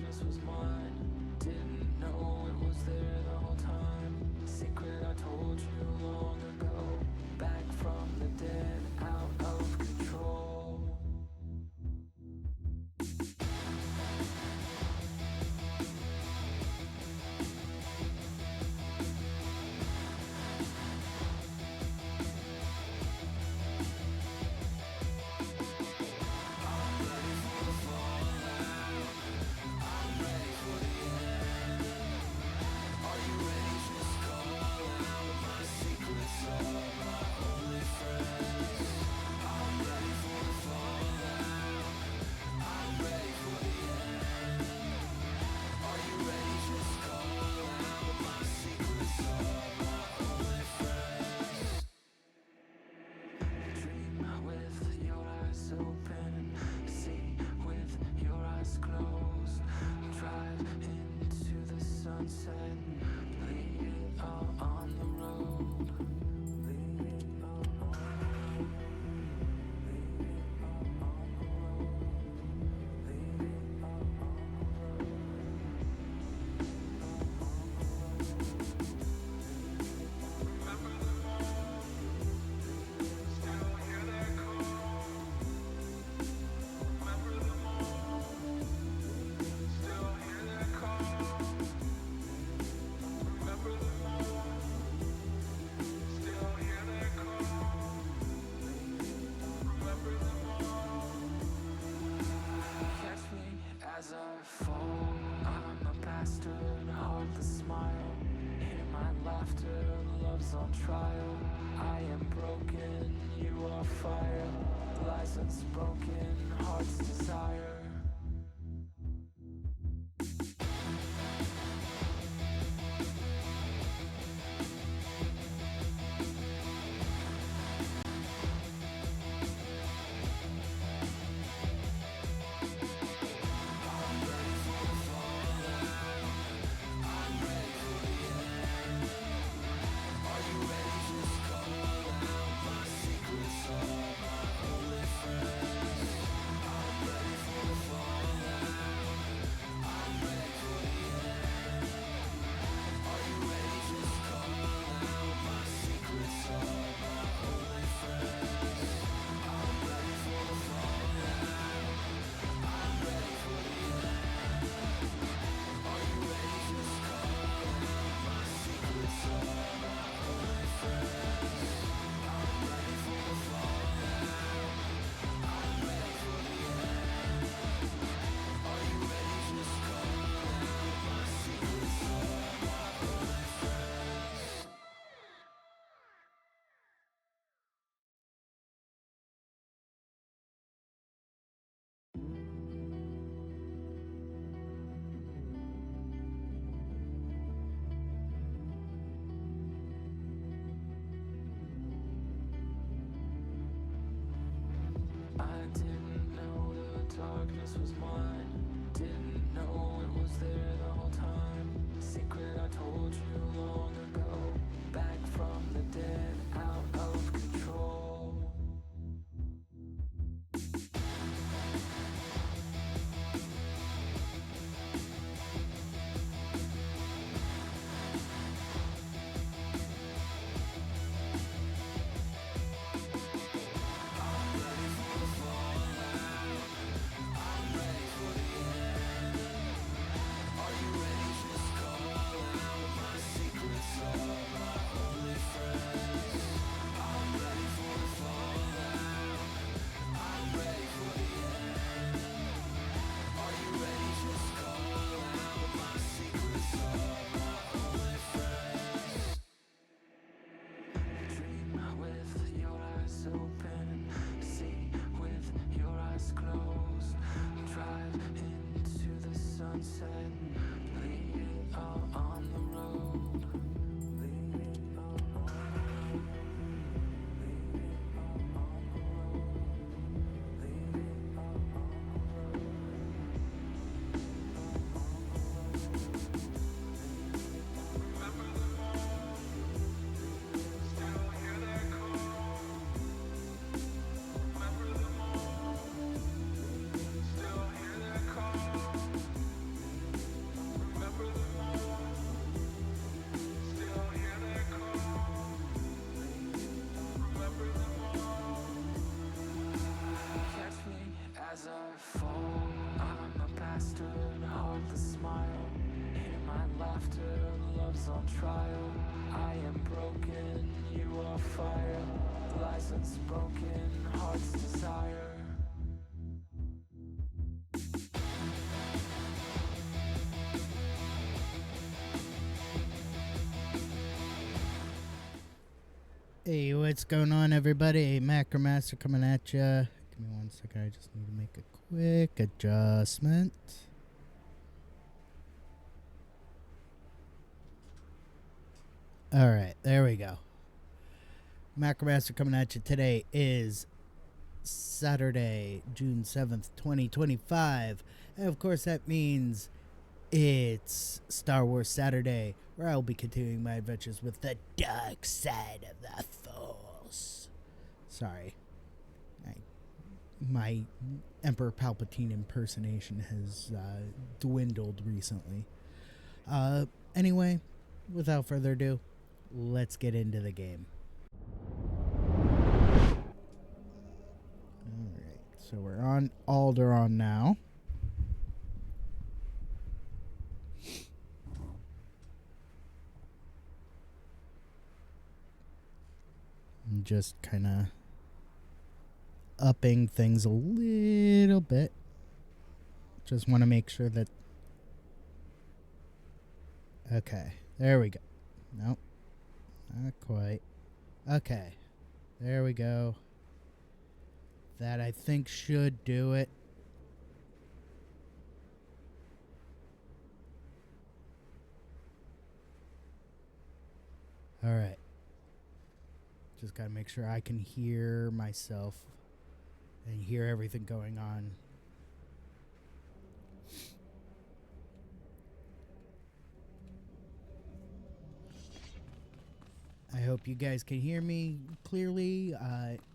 promise was mine. Didn't know it was there the whole time. Secret I told you long ago. Back from the dead, out of control. As I fall, I'm a bastard, heartless smile. Hear my laughter, love's on trial. I am broken, you are fire. Lies unspoken, heart's desire. love's on trial. I am broken, you are fire. Lies unspoken, heart's desire. Hey, what's going on, everybody? Macromaster coming at ya. Give me 1 second. I just need to make a quick adjustment. All right, there we go. Macromaster coming at you. Today is Saturday, June 7th, 2025. And of course, that means it's Star Wars Saturday, where I'll be continuing my adventures with the dark side of the Force. Sorry. My Emperor Palpatine impersonation has dwindled recently. Anyway, without further ado, let's get into the game. Alright, so we're on Alderaan now. I'm just kind of upping things a little bit. Just want to make sure that... Okay, there we go. Nope, not quite. Okay, there we go. That, I think, should do it. Alright. Just gotta make sure I can hear myself and hear everything going on. I hope you guys can hear me clearly.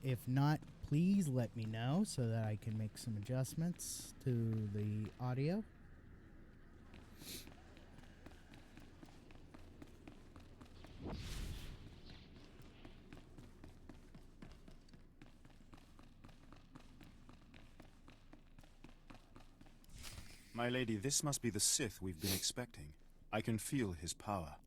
If not, please let me know so that I can make some adjustments to the audio. My lady, this must be the Sith we've been expecting. I can feel his power.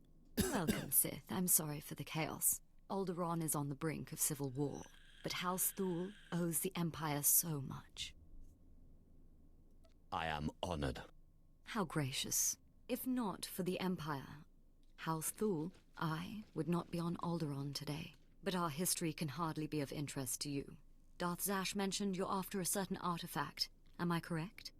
Welcome, Sith. I'm sorry for the chaos. Alderaan is on the brink of civil war, but House Thul owes the Empire so much. I am honored. How gracious. If not for the Empire, House Thul, I would not be on Alderaan today. But our history can hardly be of interest to you. Darth Zash mentioned you're after a certain artifact. Am I correct?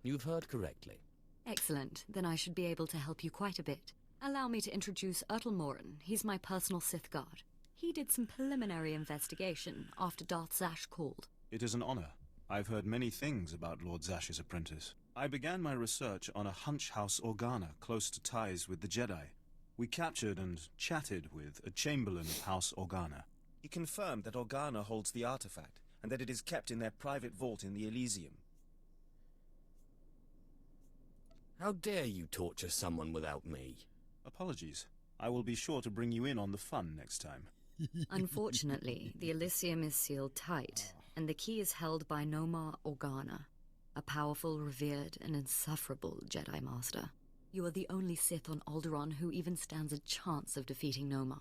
You've heard correctly. Excellent. Then I should be able to help you quite a bit. Allow me to introduce Ertel Morin. He's my personal Sith guard. He did some preliminary investigation after Darth Zash called. It is an honor. I've heard many things about Lord Zash's apprentice. I began my research on a Hunch House Organa close to ties with the Jedi. We captured and chatted with a Chamberlain of House Organa. He confirmed that Organa holds the artifact, and that it is kept in their private vault in the Elysium. How dare you torture someone without me? Apologies. I will be sure to bring you in on the fun next time. Unfortunately, the Elysium is sealed tight, and the key is held by Nomar Organa, a powerful, revered, and insufferable Jedi Master. You are the only Sith on Alderaan who even stands a chance of defeating Nomar.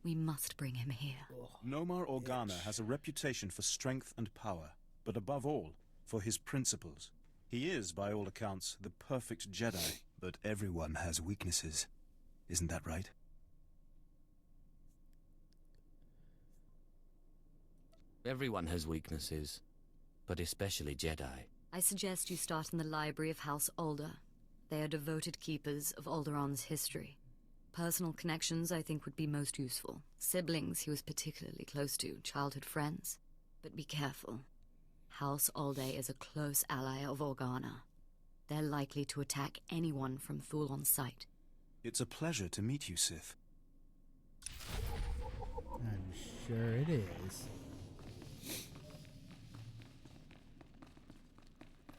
We must bring him here. Nomar Organa has a reputation for strength and power, but above all, for his principles. He is, by all accounts, the perfect Jedi, but everyone has weaknesses. Isn't that right? Everyone has weaknesses, but especially Jedi. I suggest you start in the library of House Alder. They are devoted keepers of Alderaan's history. Personal connections, I think, would be most useful. Siblings he was particularly close to, childhood friends. But be careful. House Alde is a close ally of Organa. They're likely to attack anyone from Thul on sight. It's a pleasure to meet you, Sith. I'm sure it is.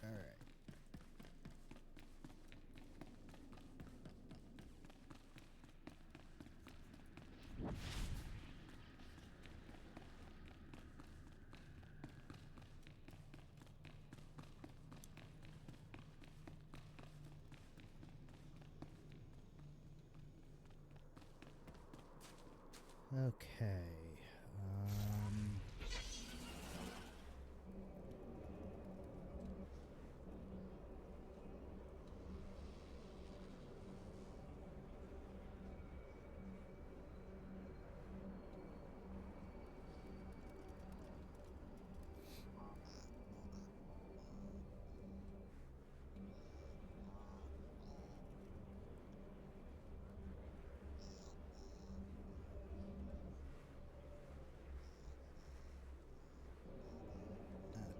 Alright. Okay.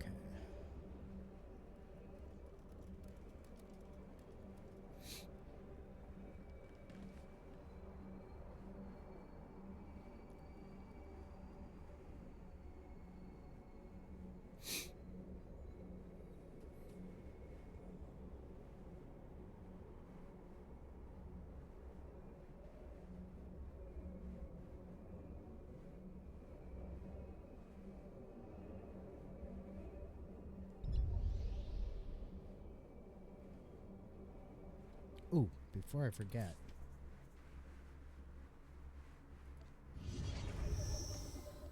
Okay. Ooh, before I forget.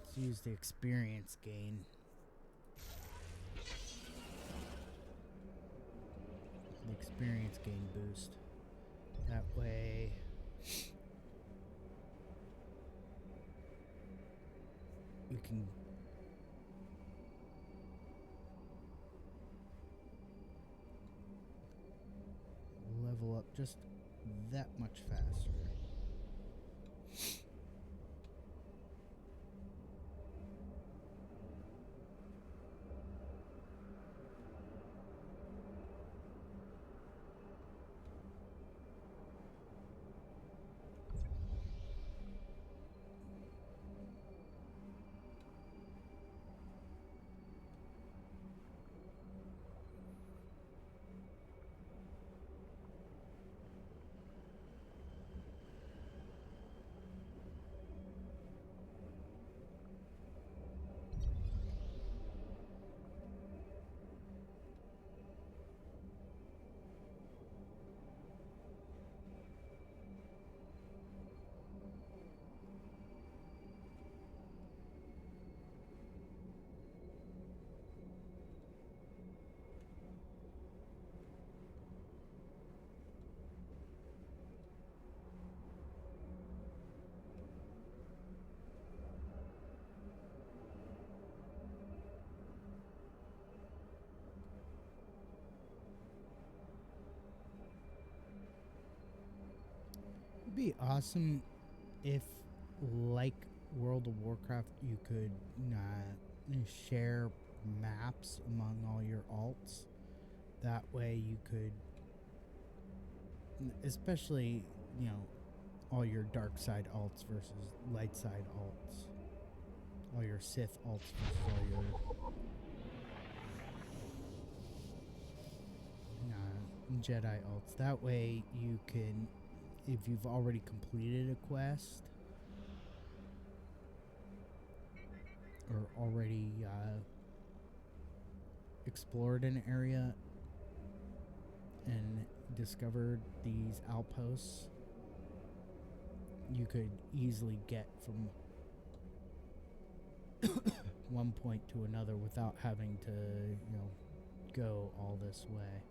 Let's use the experience gain. The experience gain boost. That way we can level up just that much faster. It'd be awesome if, like World of Warcraft, you could share maps among all your alts. That way you could, especially, all your dark side alts versus light side alts. All your Sith alts versus all your Jedi alts. That way you can, if you've already completed a quest or already explored an area and discovered these outposts, you could easily get from one point to another without having to, go all this way.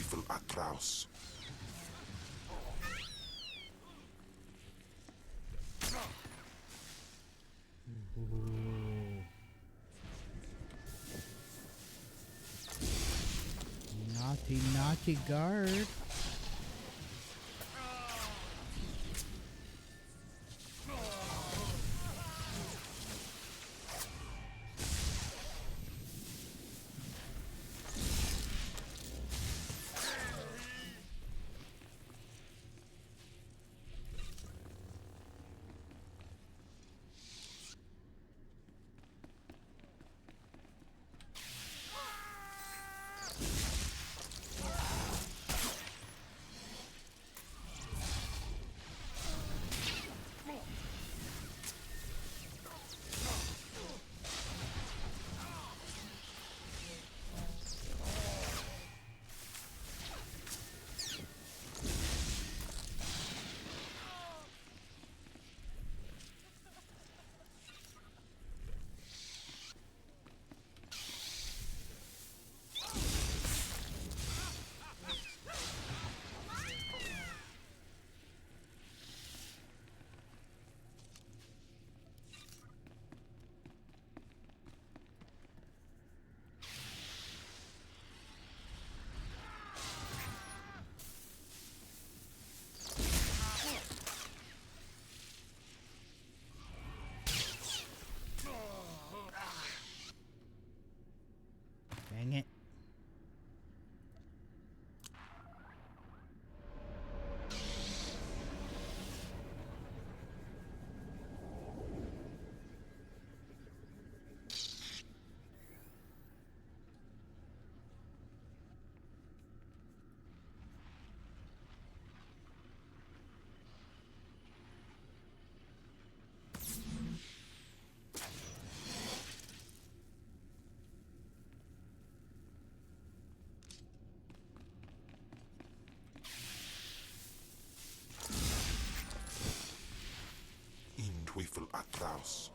Teufel atraus. Naughty, naughty guard. Dang it. Teufel atraus.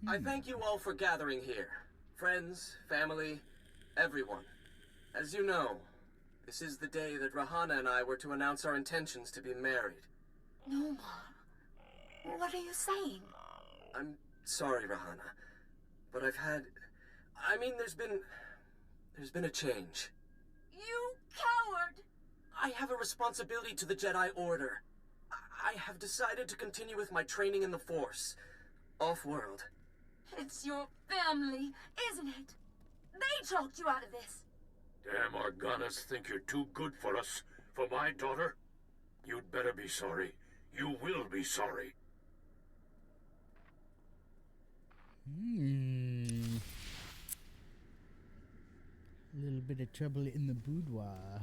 I thank you all for gathering here. Friends, family, everyone. As you know, this is the day that Rahana and I were to announce our intentions to be married. No, Mom. What are you saying? I'm sorry, Rahana, but there's been a change. You coward! I have a responsibility to the Jedi Order. I have decided to continue with my training in the Force, off-world. It's your family, isn't it? They talked you out of this. Damn Organas think you're too good for us, for my daughter? You'd better be sorry. You will be sorry. A little bit of trouble in the boudoir.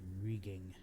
Intriguing.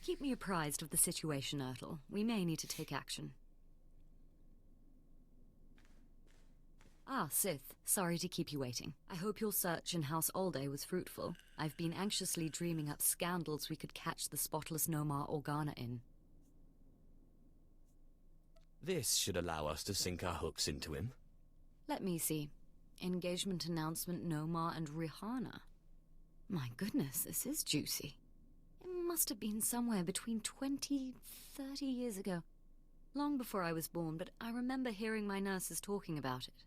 Keep me apprised of the situation, Ertl. We may need to take action. Ah, Sith. Sorry to keep you waiting. I hope your search in House Alde was fruitful. I've been anxiously dreaming up scandals we could catch the spotless Nomar Organa in. This should allow us to sink our hooks into him. Let me see. Engagement announcement Nomar and Rihanna. My goodness, this is juicy. It must have been somewhere between 20, 30 years ago. Long before I was born, but I remember hearing my nurses talking about it.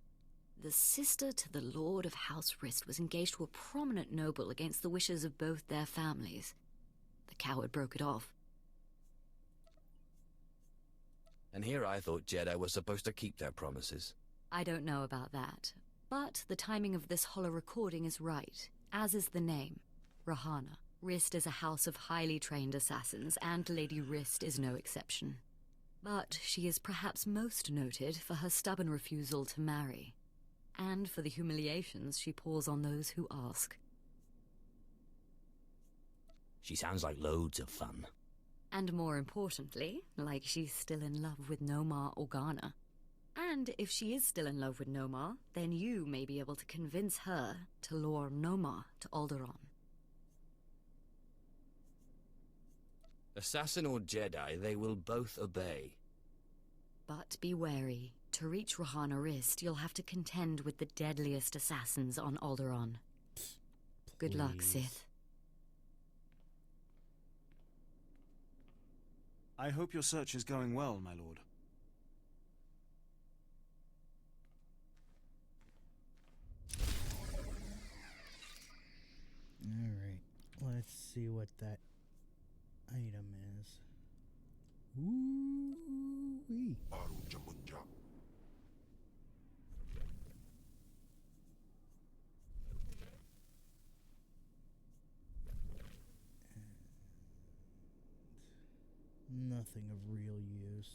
The sister to the Lord of House Rist was engaged to a prominent noble against the wishes of both their families. The coward broke it off. And here I thought Jedi were supposed to keep their promises. I don't know about that, but the timing of this holo recording is right, as is the name, Rihanna. Rist is a house of highly trained assassins, and Lady Rist is no exception. But she is perhaps most noted for her stubborn refusal to marry, and for the humiliations she pours on those who ask. She sounds like loads of fun. And more importantly, like she's still in love with Nomar Organa. And if she is still in love with Nomar, then you may be able to convince her to lure Nomar to Alderaan. Assassin or Jedi, they will both obey. But be wary. To reach Rihanna Rist, you'll have to contend with the deadliest assassins on Alderaan. Good luck, Sith. I hope your search is going well, my lord. Alright, let's see what that item is. Ooh-wee. Nothing of real use.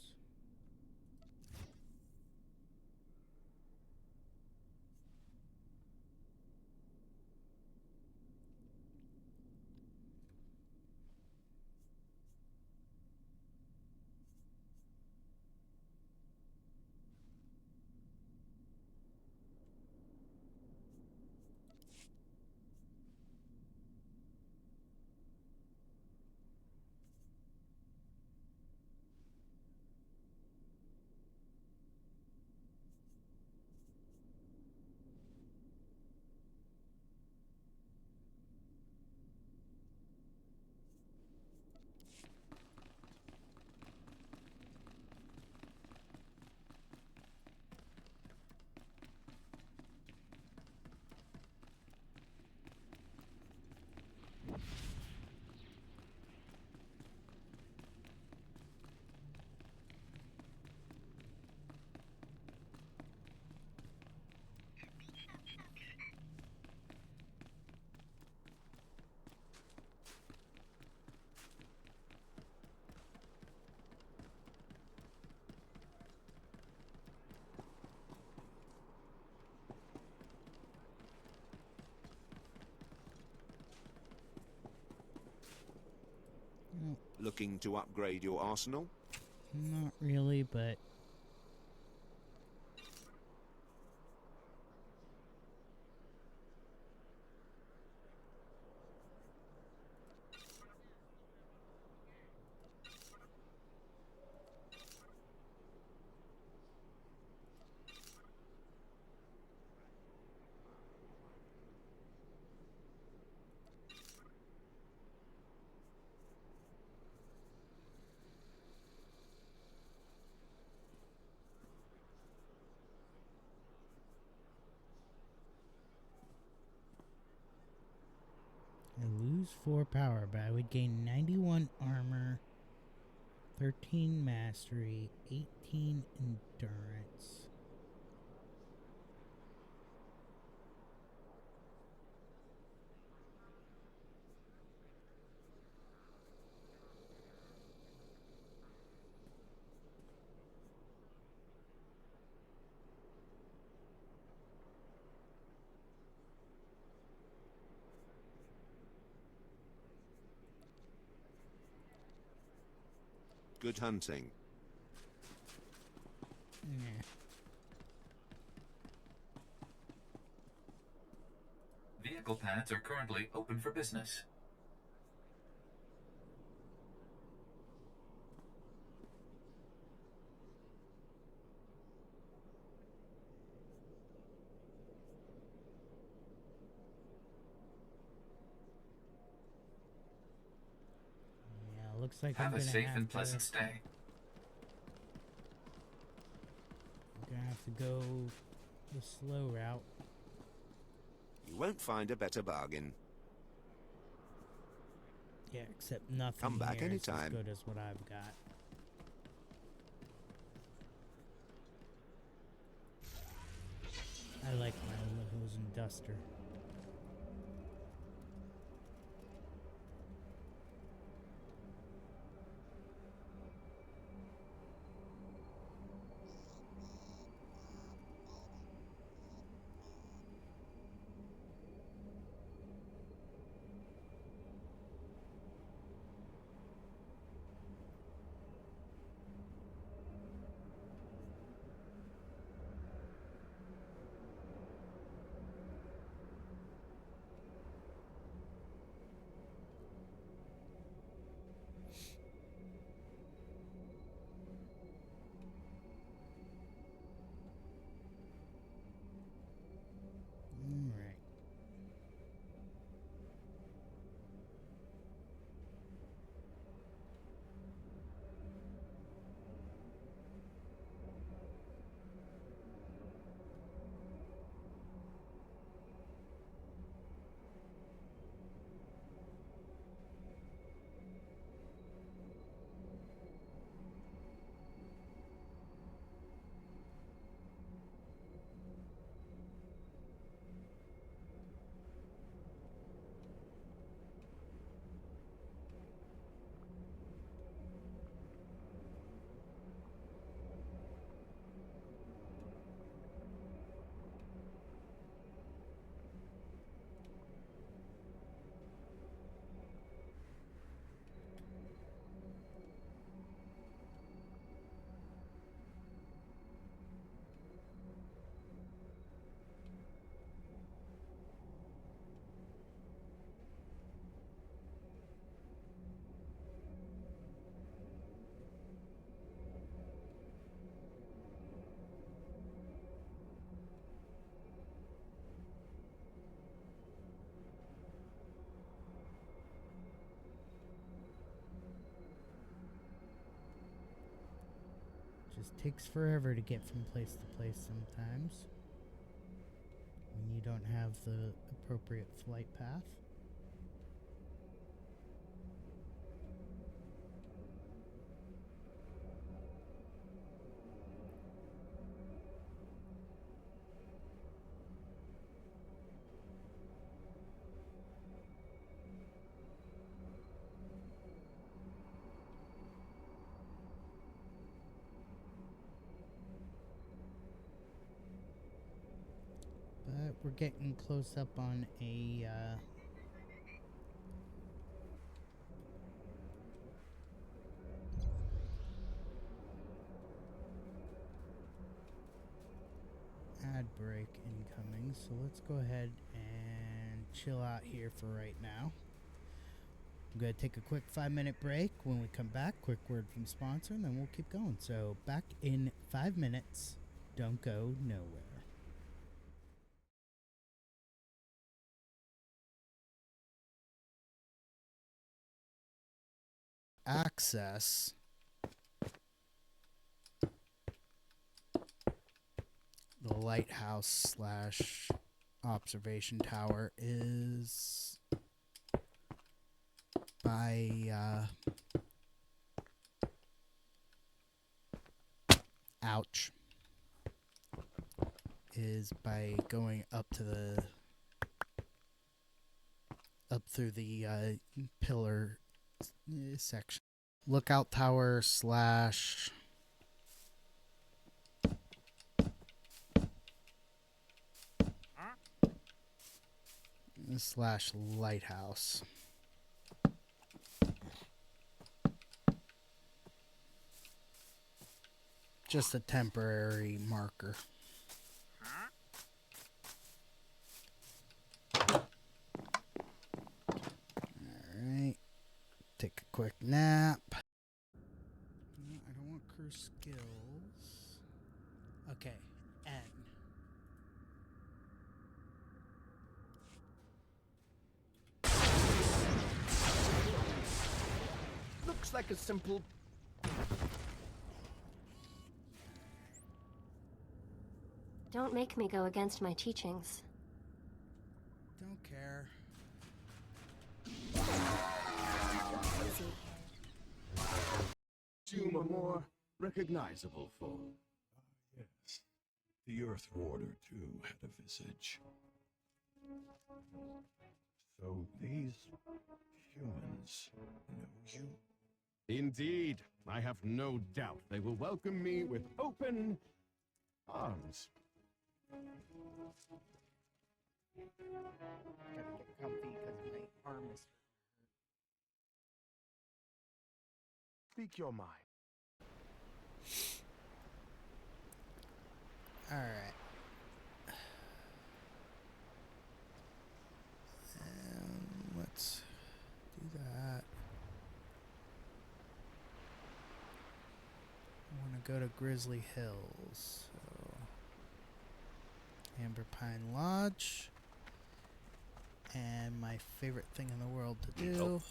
Looking to upgrade your arsenal? Not really, but I lose 4 power, but I would gain 91 armor, 13 mastery, 18 endurance. Good hunting. Yeah. Vehicle paths are currently open for business. Yeah, looks like Have I'm a gonna safe have and to, pleasant stay. I'm gonna have to go the slow route. You won't find a better bargain. Yeah, except nothing Come back here is as anytime. good as what I've got. I like my hose and duster. Alright. Just takes forever to get from place to place sometimes when you don't have the appropriate flight path. But we're getting close up on a ad break incoming, so let's go ahead and chill out here for right now. I'm going to take a quick 5-minute break. When we come back, quick word from sponsor, and then we'll keep going. So back in 5 minutes. Don't go nowhere. Access the lighthouse slash observation tower is by is by going up to the through the pillar section. Lookout tower slash lighthouse. just a temporary marker. Alright. Take a quick nap. I don't want crew skills. Okay, N. Looks like a simple... Don't make me go against my teachings. Don't care. Easy. Assume a more recognizable foe. Yes. The Earth Warder, too, had a visage. So these humans know you? Indeed. I have no doubt they will welcome me with open arms. Gotta get comfy because my arm is... Speak your mind. Alright. Let's do that. I want to go to Grizzly Hills. So Amber Pine Lodge. And my favorite thing in the world to do.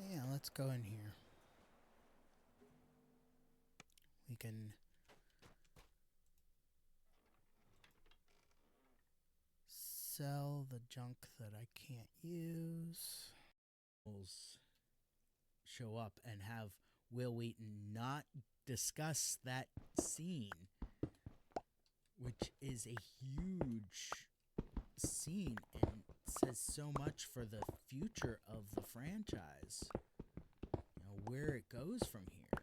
Yeah, let's go in here. We can sell the junk that I can't use. Show up and have Will Wheaton not discuss that scene, which is a huge scene and says so much for the future of the franchise. You know, where it goes from here.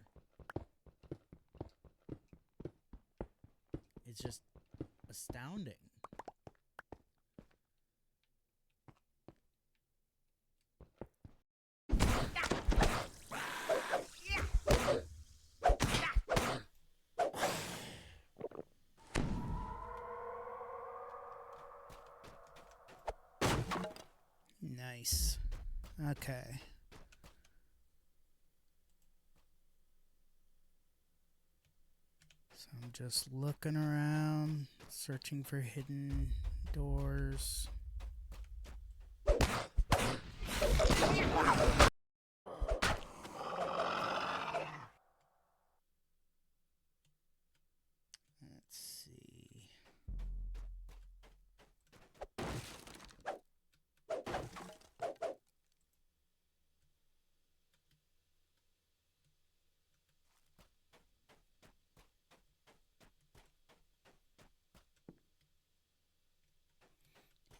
It's just astounding. Nice. Okay. So I'm just looking around, searching for hidden doors. Let's see.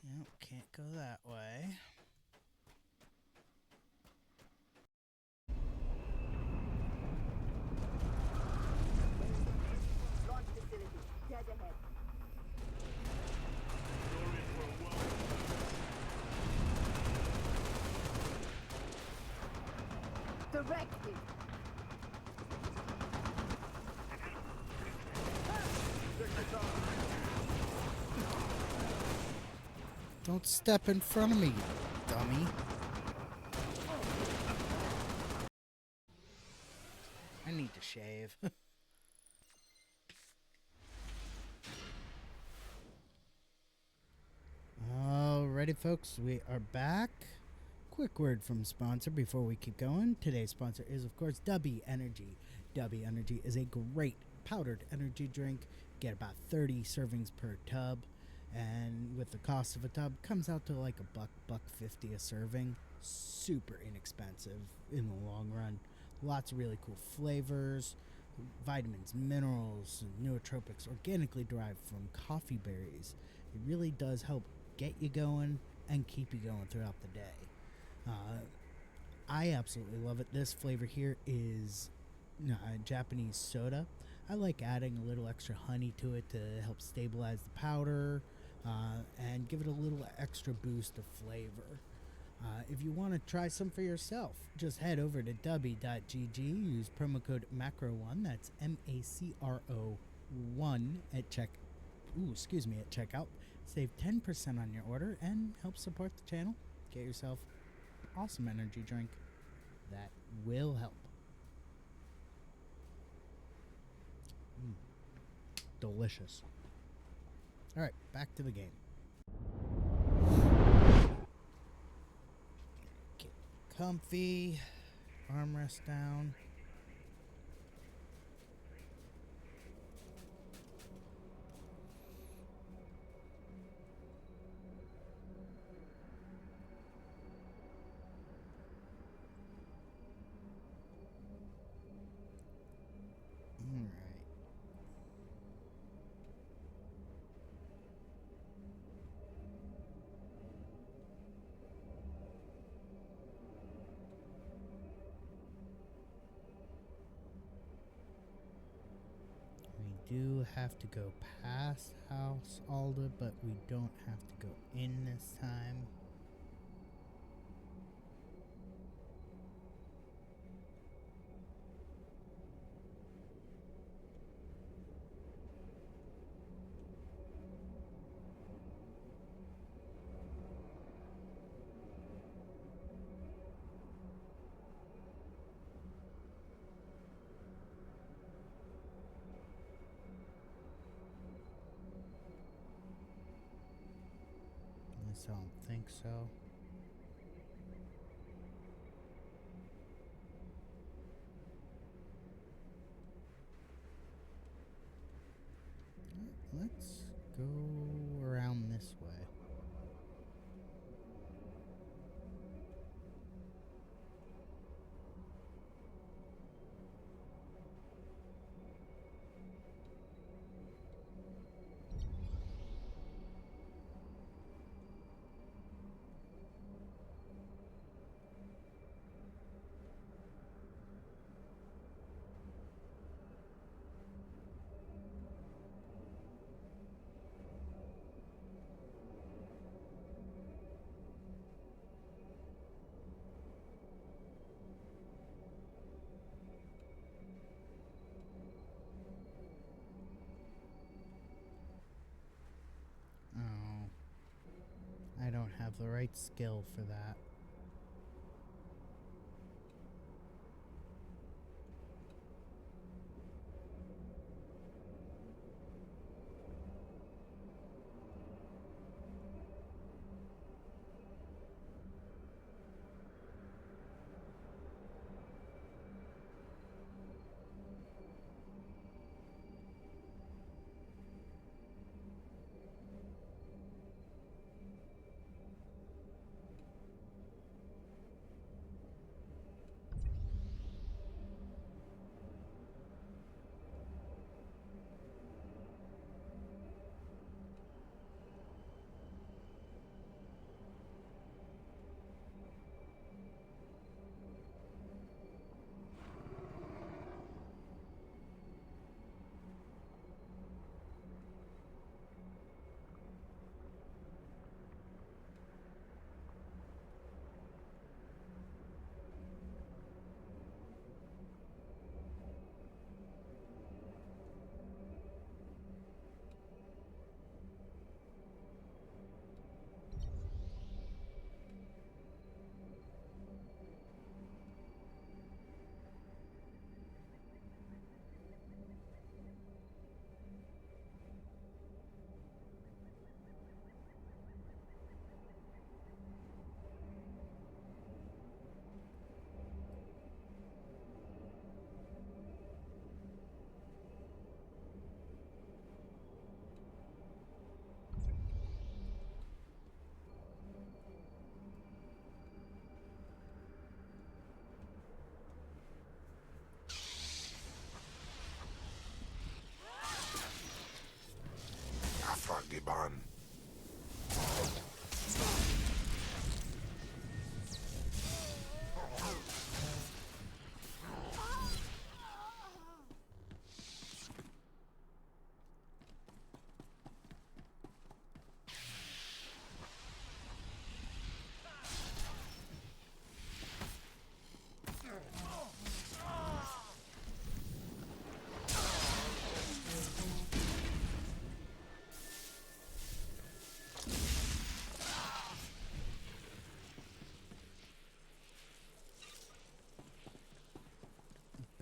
Nope, can't go that way. Launch facility, dead ahead. Directly. Don't step in front of me, dummy. I need to shave. Alrighty, folks, we are back. Quick word from sponsor before we keep going. Today's sponsor is, of course, W Energy. W Energy is a great powdered energy drink. Get about 30 servings per tub. And with the cost of a tub, comes out to like $1.50 a serving. Super inexpensive in the long run. Lots of really cool flavors, vitamins, minerals, and nootropics organically derived from coffee berries. It really does help get you going and keep you going throughout the day. I absolutely love it. This flavor here is Japanese soda. I like adding a little extra honey to it to help stabilize the powder and give it a little extra boost of flavor. If you want to try some for yourself, just head over to dubby.gg, use promo code MACRO1, that's MACRO1 at checkout. Save 10% on your order and help support the channel. Get yourself an awesome energy drink that will help. Delicious. Alright, back to the game. Get comfy, armrest down. We do have to go past House Alda, but we don't have to go in this time. I don't think so. Let's go around this way. Oh, I don't have the right skill for that.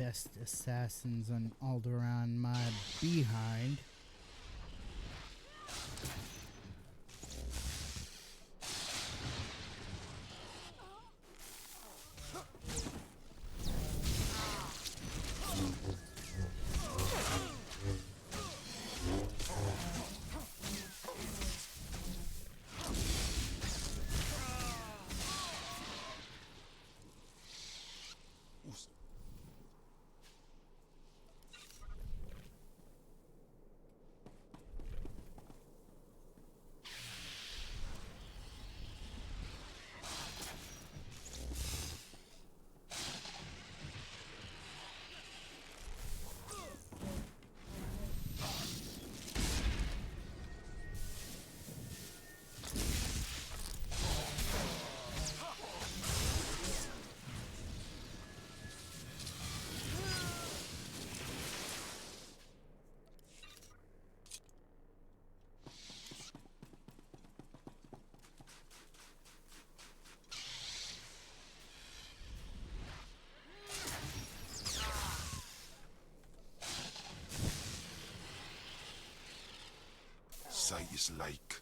best assassins on Alderaan my behind. Sight is like.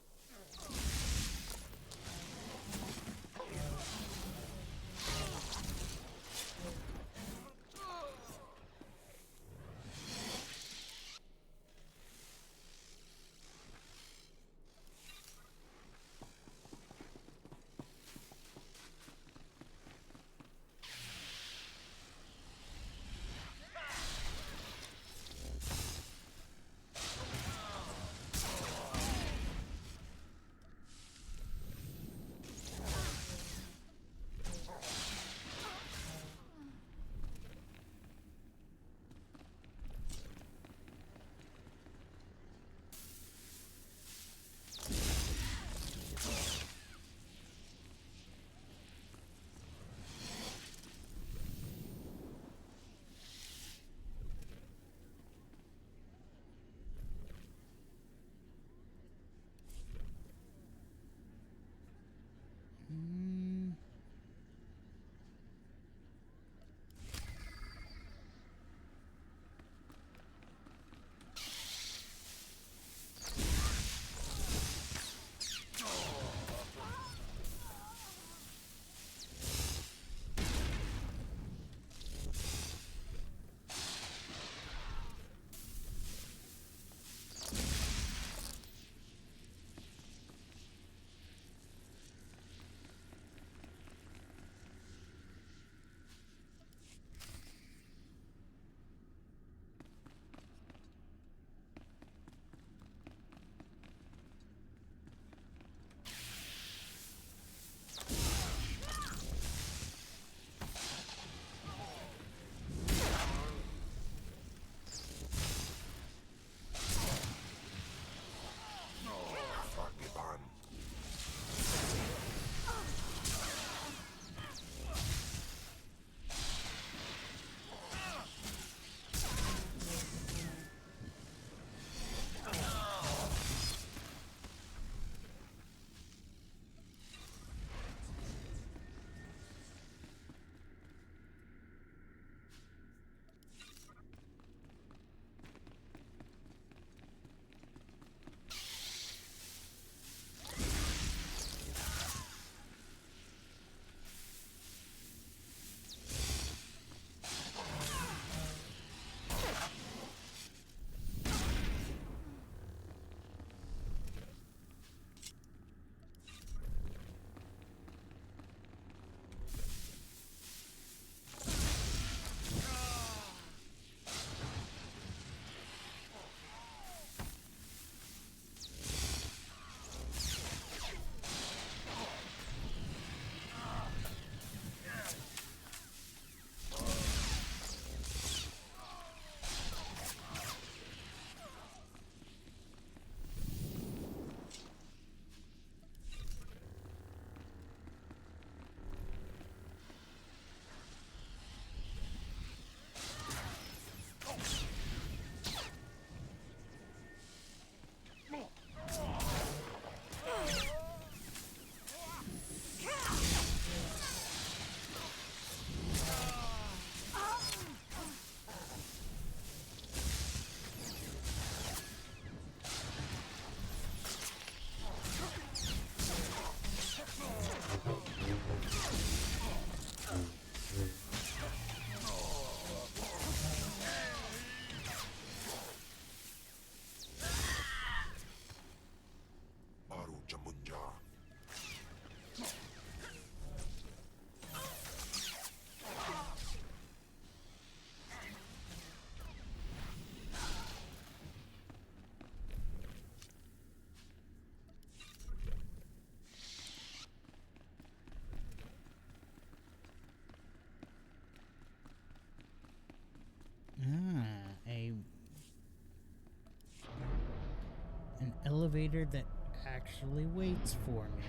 elevator that actually waits for me.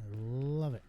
I love it.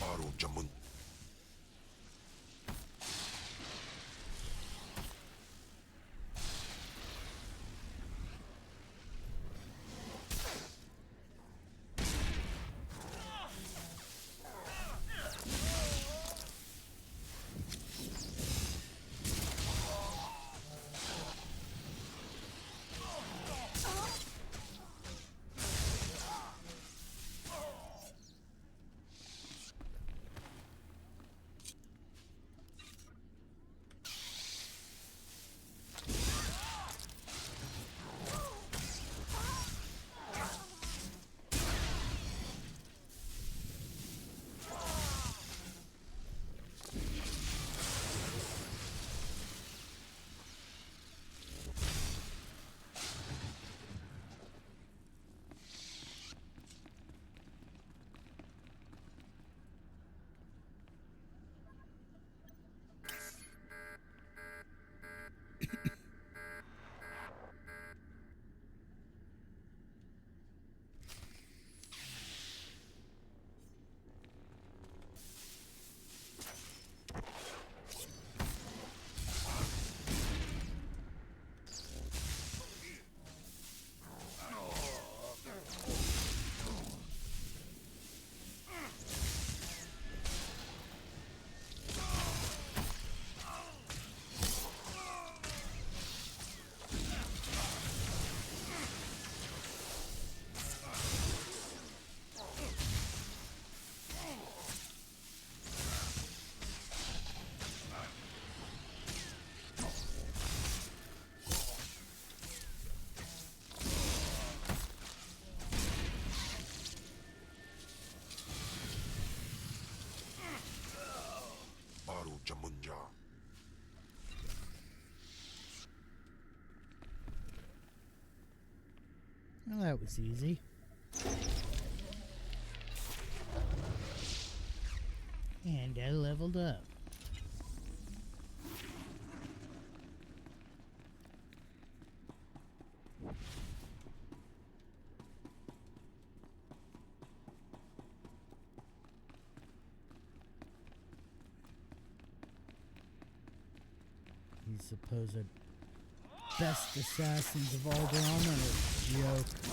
바로 전문. 전문가. Well, that was easy. And I leveled up. These supposed best assassins of Alderaan are a joke.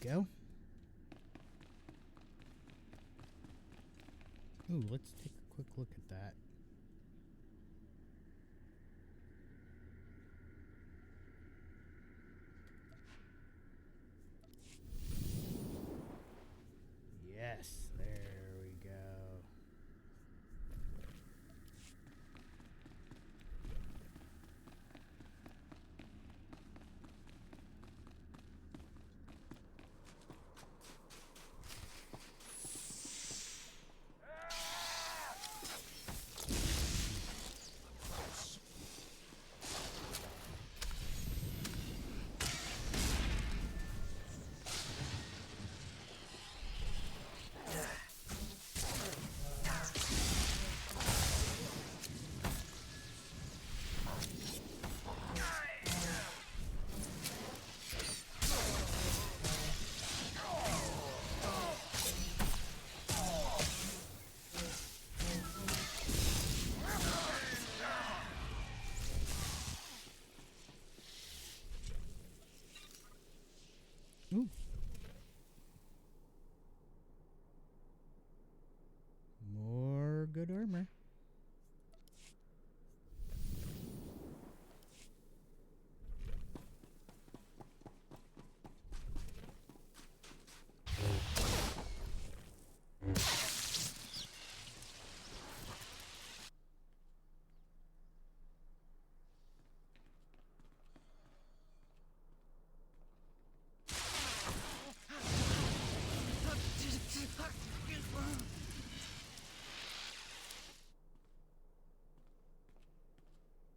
go. Ooh, let's take a quick look at that. Yes, there we go. Ooh. More good armor.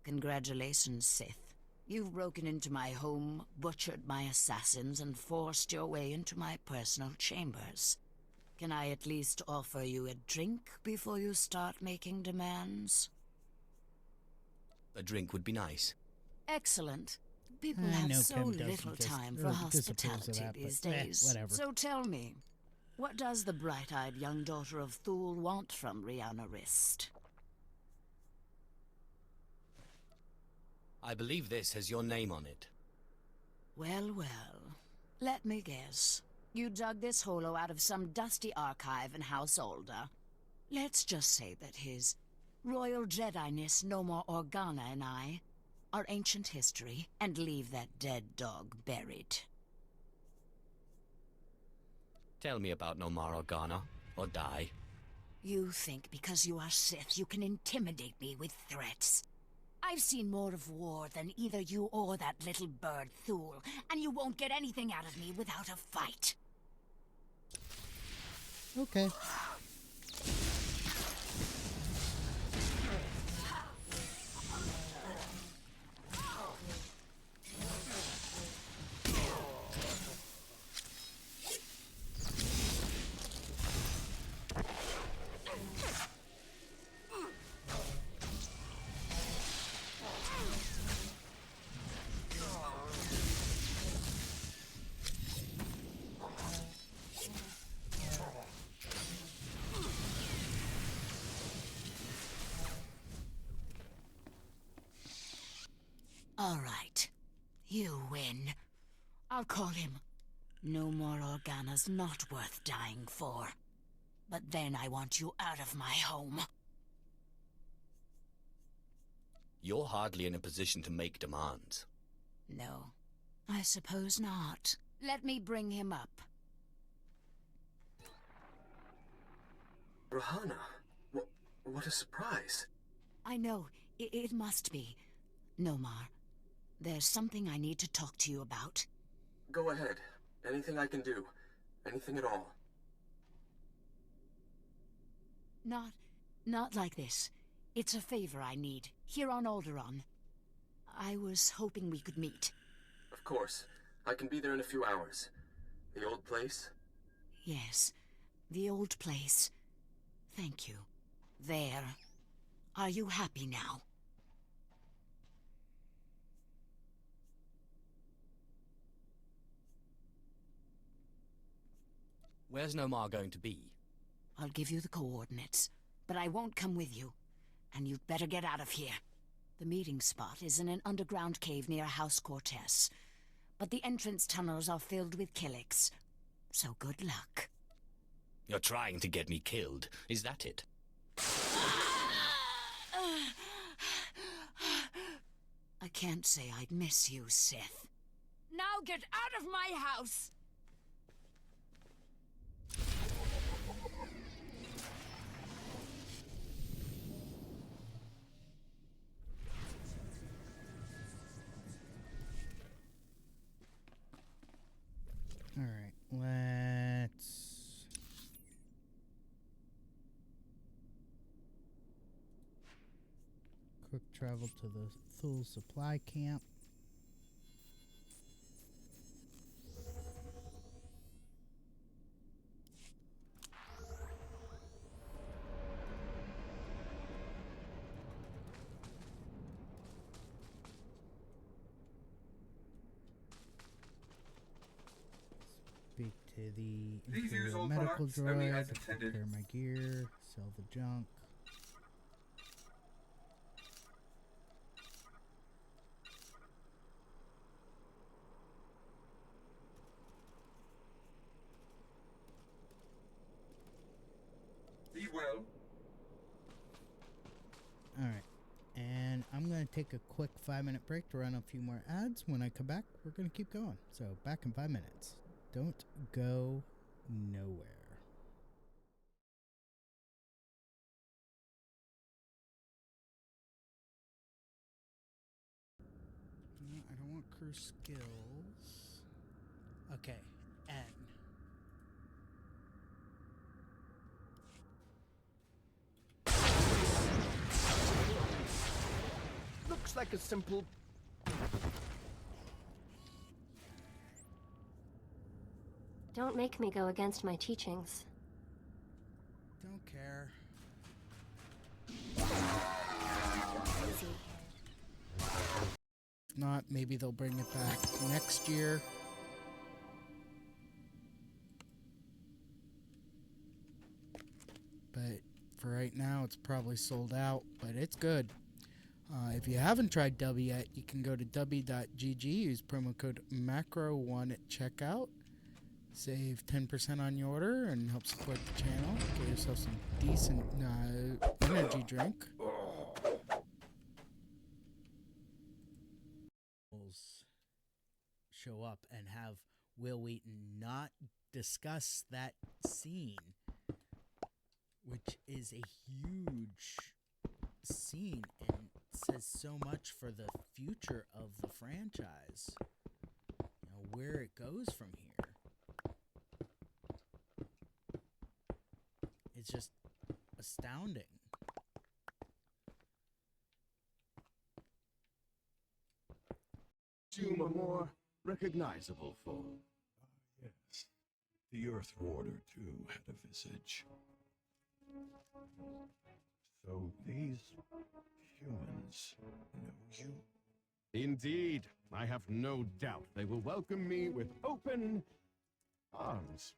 Congratulations, Sith. You've broken into my home, butchered my assassins, and forced your way into my personal chambers. Can I at least offer you a drink before you start making demands? A drink would be nice. Excellent. People I know have so Kim doesn't little just- time or for disapproves of hospitality that, these but, days. whatever. So tell me, what does the bright-eyed young daughter of Thule want from Rihanna Rist? I believe this has your name on it. Well, well. Let me guess. You dug this holo out of some dusty archive in House Older. Let's just say that his Royal Jedi-ness Nomor Organa and I are ancient history, and leave that dead dog buried. Tell me about Nomar Organa, or die. You think because you are Sith you can intimidate me with threats. I've seen more of war than either you or that little bird Thule, and you won't get anything out of me without a fight. Okay. All right. You win. I'll call him. Nomor Organa's not worth dying for. But then I want you out of my home. You're hardly in a position to make demands. No, I suppose not. Let me bring him up. Rahana, what a surprise. I know, it must be. Nomar, there's something I need to talk to you about. Go ahead. Anything I can do. Anything at all. Not like this. It's a favor I need, here on Alderaan. I was hoping we could meet. Of course. I can be there in a few hours. The old place? Yes, the old place. Thank you. There. Are you happy now? Where's Nomar going to be? I'll give you the coordinates, but I won't come with you. And you'd better get out of here. The meeting spot is in an underground cave near House Cortez. But the entrance tunnels are filled with Killiks, So good luck. You're trying to get me killed, is that it? I can't say I'd miss you, Sith. Now get out of my house! Alright, let's... quick travel to the Thule supply camp. Speak to the Please use Imperial all medical products only droid, as intended. repair my gear, sell the junk. Be well. Alright, and I'm going to take a quick 5-minute break to run a few more ads. When I come back, we're going to keep going. So, back in 5 minutes. Don't go nowhere. No, I don't want crew skills. Okay, N. Looks like a simple... Don't make me go against my teachings. Don't care. If not, maybe they'll bring it back next year. But for right now, it's probably sold out, but it's good. If you haven't tried W yet, you can go to w.gg, use promo code MACRO1 at checkout. Save 10% on your order and help support the channel. Get yourself some decent energy drink. Show up and have Will Wheaton not discuss that scene, which is a huge scene and says so much for the future of the franchise. You know, where it goes from here. It's just astounding. Assume a more recognizable form. Yes, the Earth Warder too had a visage. So these humans know you? Indeed, I have no doubt they will welcome me with open arms.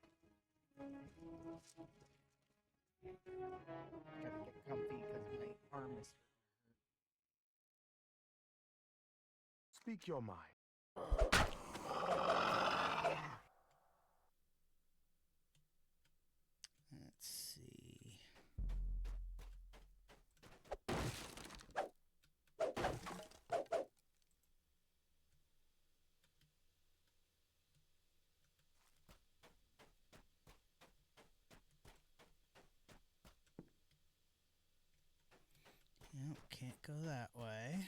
Gotta get comfy because my arm is... Speak your mind. Let's see. Yep, can't go that way.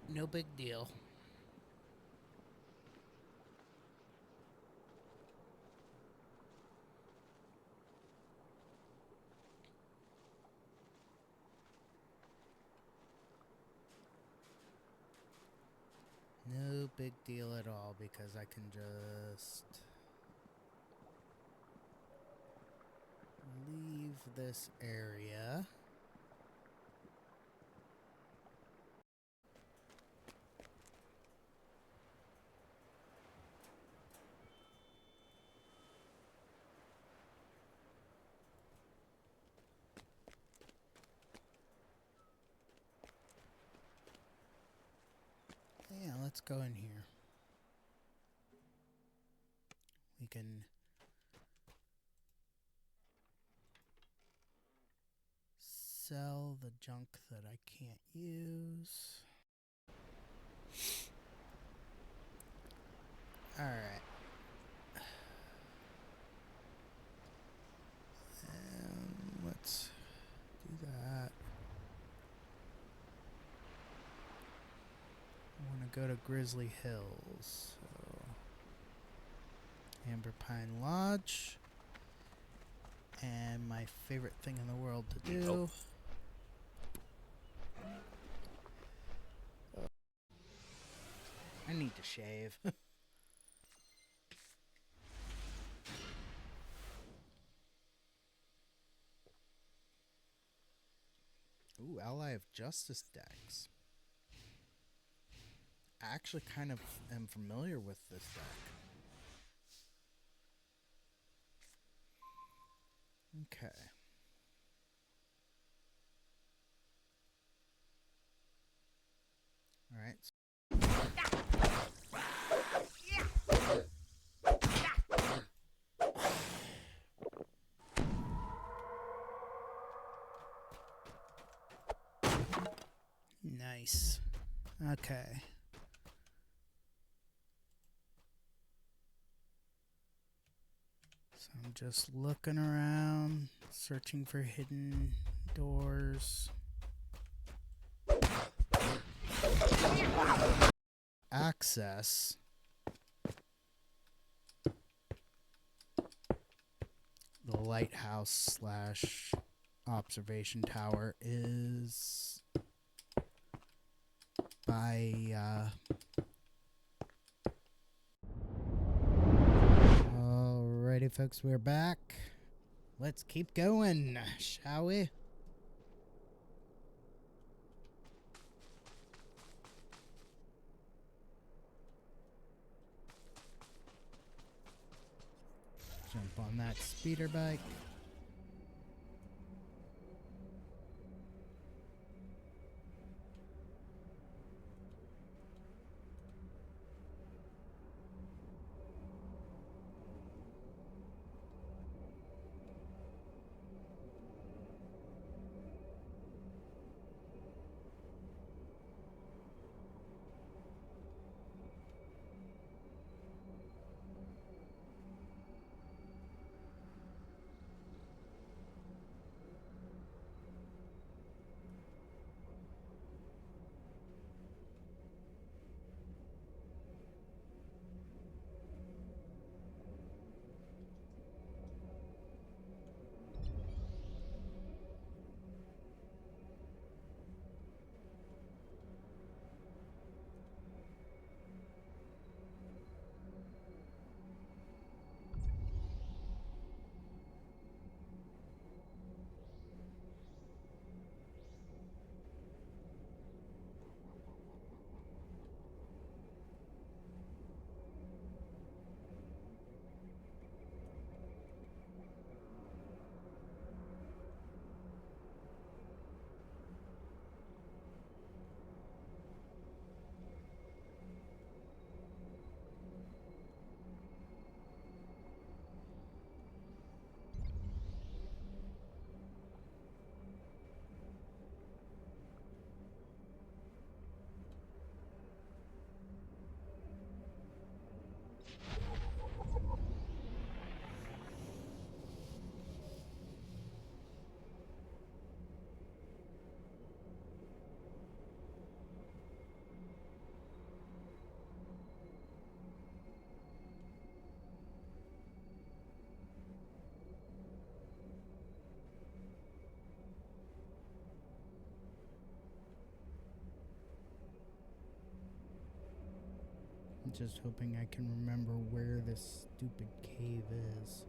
No big deal. No big deal at all because I can just leave this area. Yeah, let's go in here. can sell the junk that I can't use. Alright. Let's do that. I want to go to Grizzly Hills. So Amber Pine Lodge. And my favorite thing in the world to do. I need to shave. Ooh, Ally of Justice decks. I actually kind of am familiar with this deck. Okay. Alright. Nice. Okay. So I'm just looking around, searching for hidden doors. Access. The lighthouse / observation tower is by alrighty folks, we're back. Let's keep going, shall we? Jump on that speeder bike. I'm just hoping I can remember where this stupid cave is.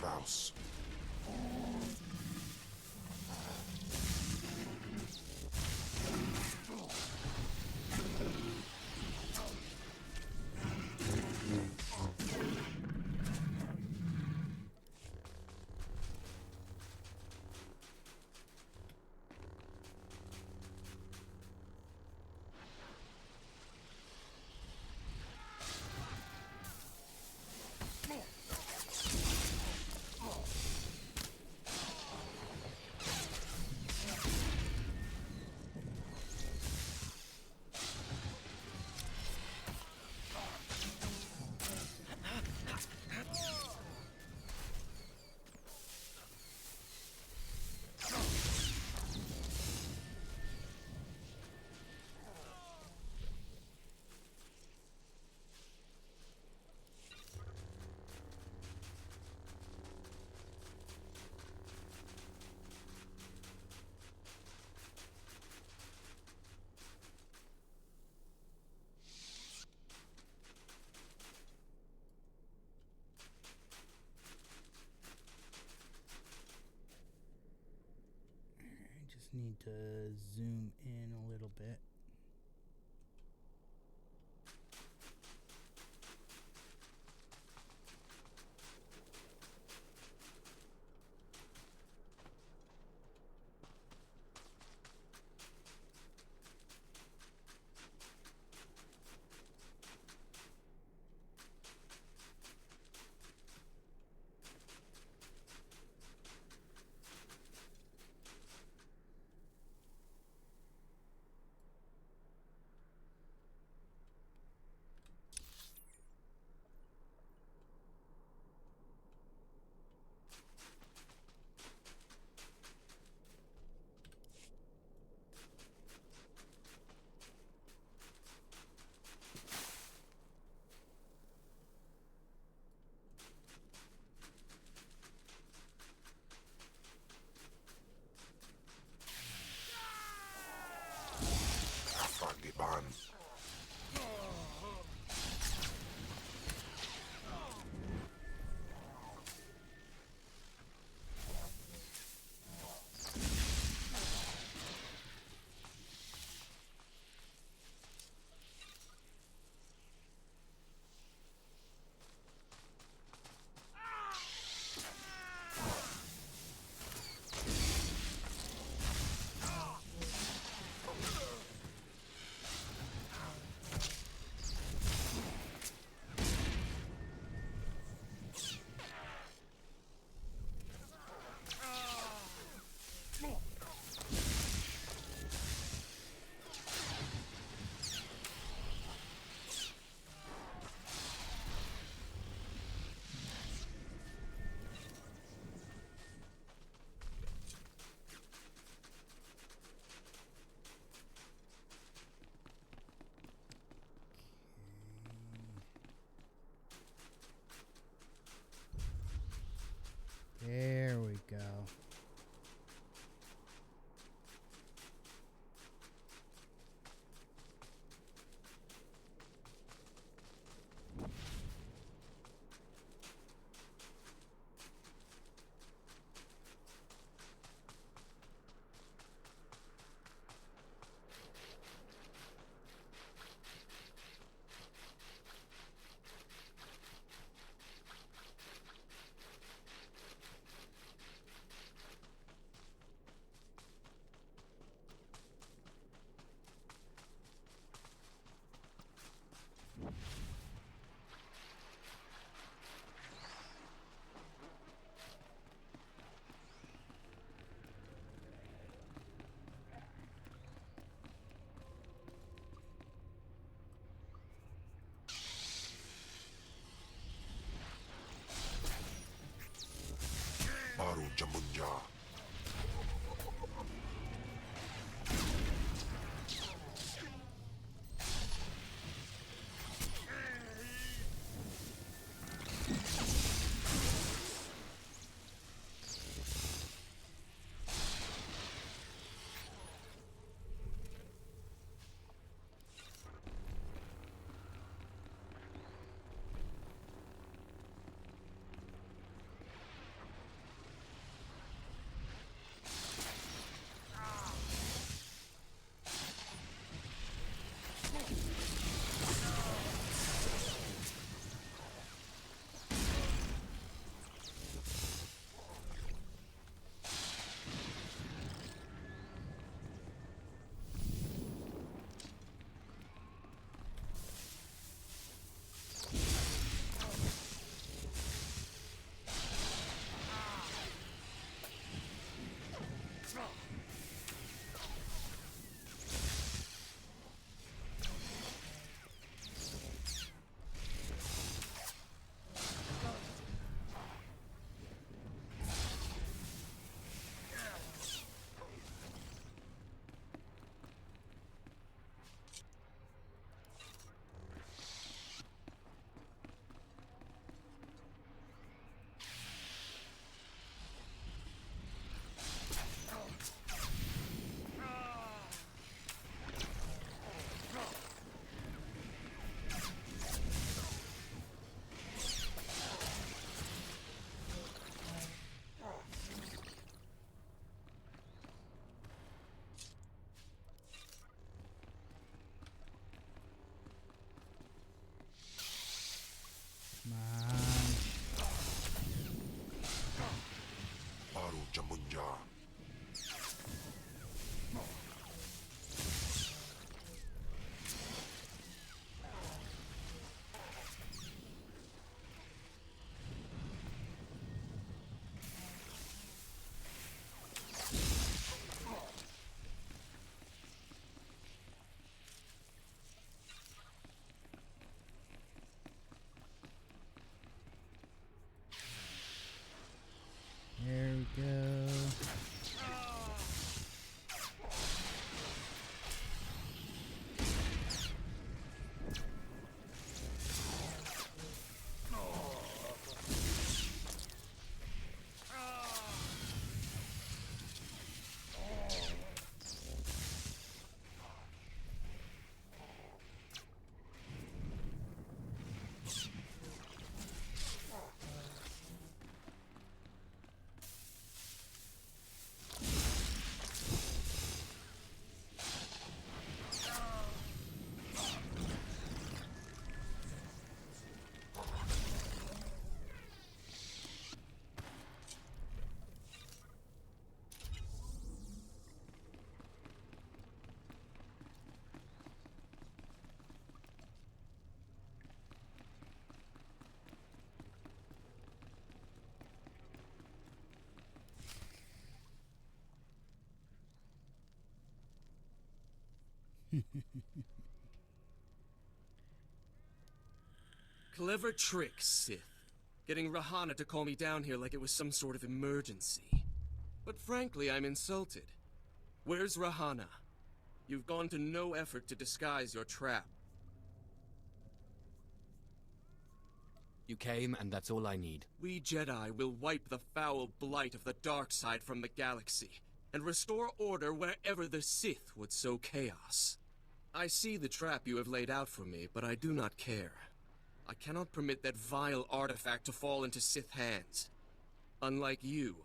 Klaus. Just need to zoom in a little bit. Vergeban. There we go. Baru Jamunja. go. Clever trick, Sith. Getting Rahana to call me down here like it was some sort of emergency. But frankly, I'm insulted. Where's Rahana? You've gone to no effort to disguise your trap. You came, and that's all I need. We Jedi will wipe the foul blight of the dark side from the galaxy, and restore order wherever the Sith would sow chaos. I see the trap you have laid out for me, but I do not care. I cannot permit that vile artifact to fall into Sith hands. Unlike you,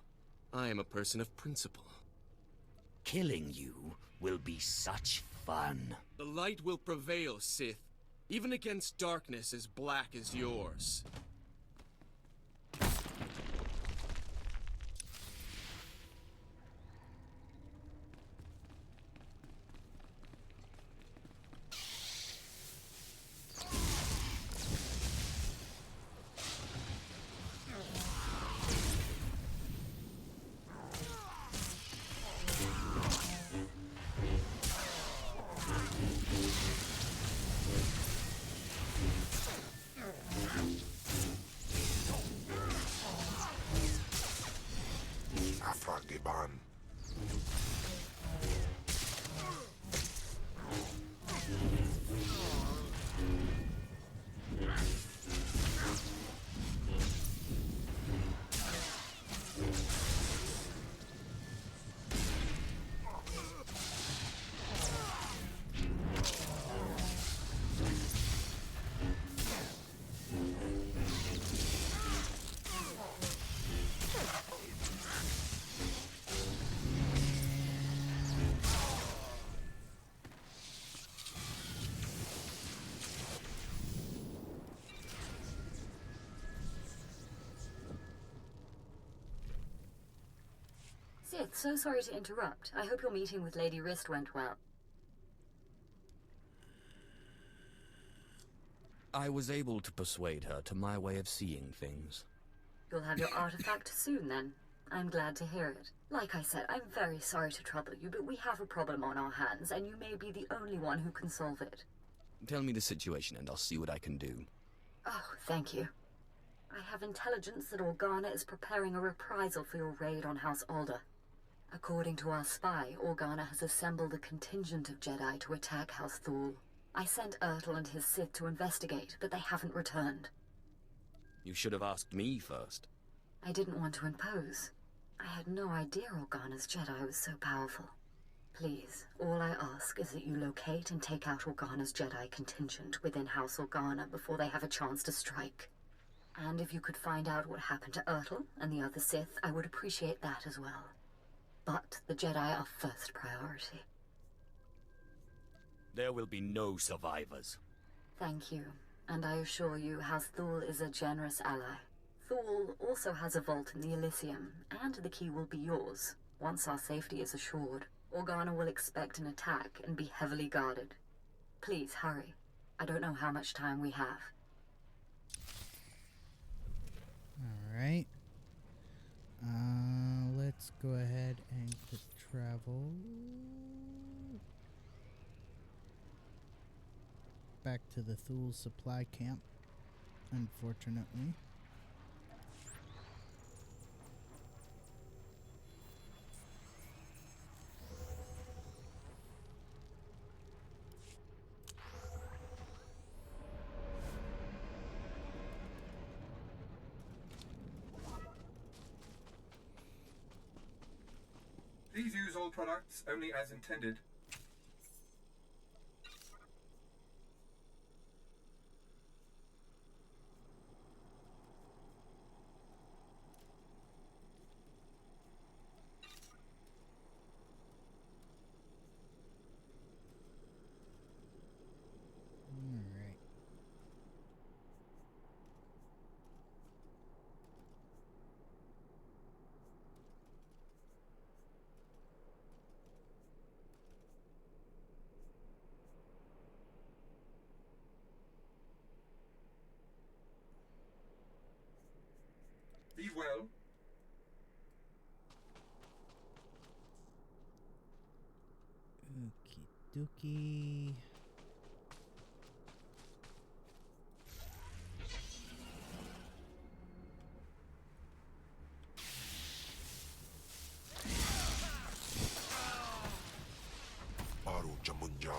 I am a person of principle. Killing you will be such fun. The light will prevail, Sith, even against darkness as black as yours. Afagiban. Sith, so sorry to interrupt. I hope your meeting with Lady Rist went well. I was able to persuade her to my way of seeing things. You'll have your artifact soon, then. I'm glad to hear it. Like I said, I'm very sorry to trouble you, but we have a problem on our hands, and you may be the only one who can solve it. Tell me the situation and I'll see what I can do. Oh, thank you. I have intelligence that Organa is preparing a reprisal for your raid on House Alder. According to our spy, Organa has assembled a contingent of Jedi to attack House Thule. I sent Ertl and his Sith to investigate, but they haven't returned. You should have asked me first. I didn't want to impose. I had no idea Organa's Jedi was so powerful. Please, all I ask is that you locate and take out Organa's Jedi contingent within House Organa before they have a chance to strike. And if you could find out what happened to Ertl and the other Sith, I would appreciate that as well. But the Jedi are first priority. There will be no survivors. Thank you, and I assure you House Thule is a generous ally. Thule also has a vault in the Elysium, and the key will be yours. Once our safety is assured, Organa will expect an attack and be heavily guarded. Please hurry. I don't know how much time we have. Alright. Let's go ahead and click travel. Back to the Thule supply camp, unfortunately. Please use all products only as intended. Alright. Be well. Okie dokie. Baru Jamunja.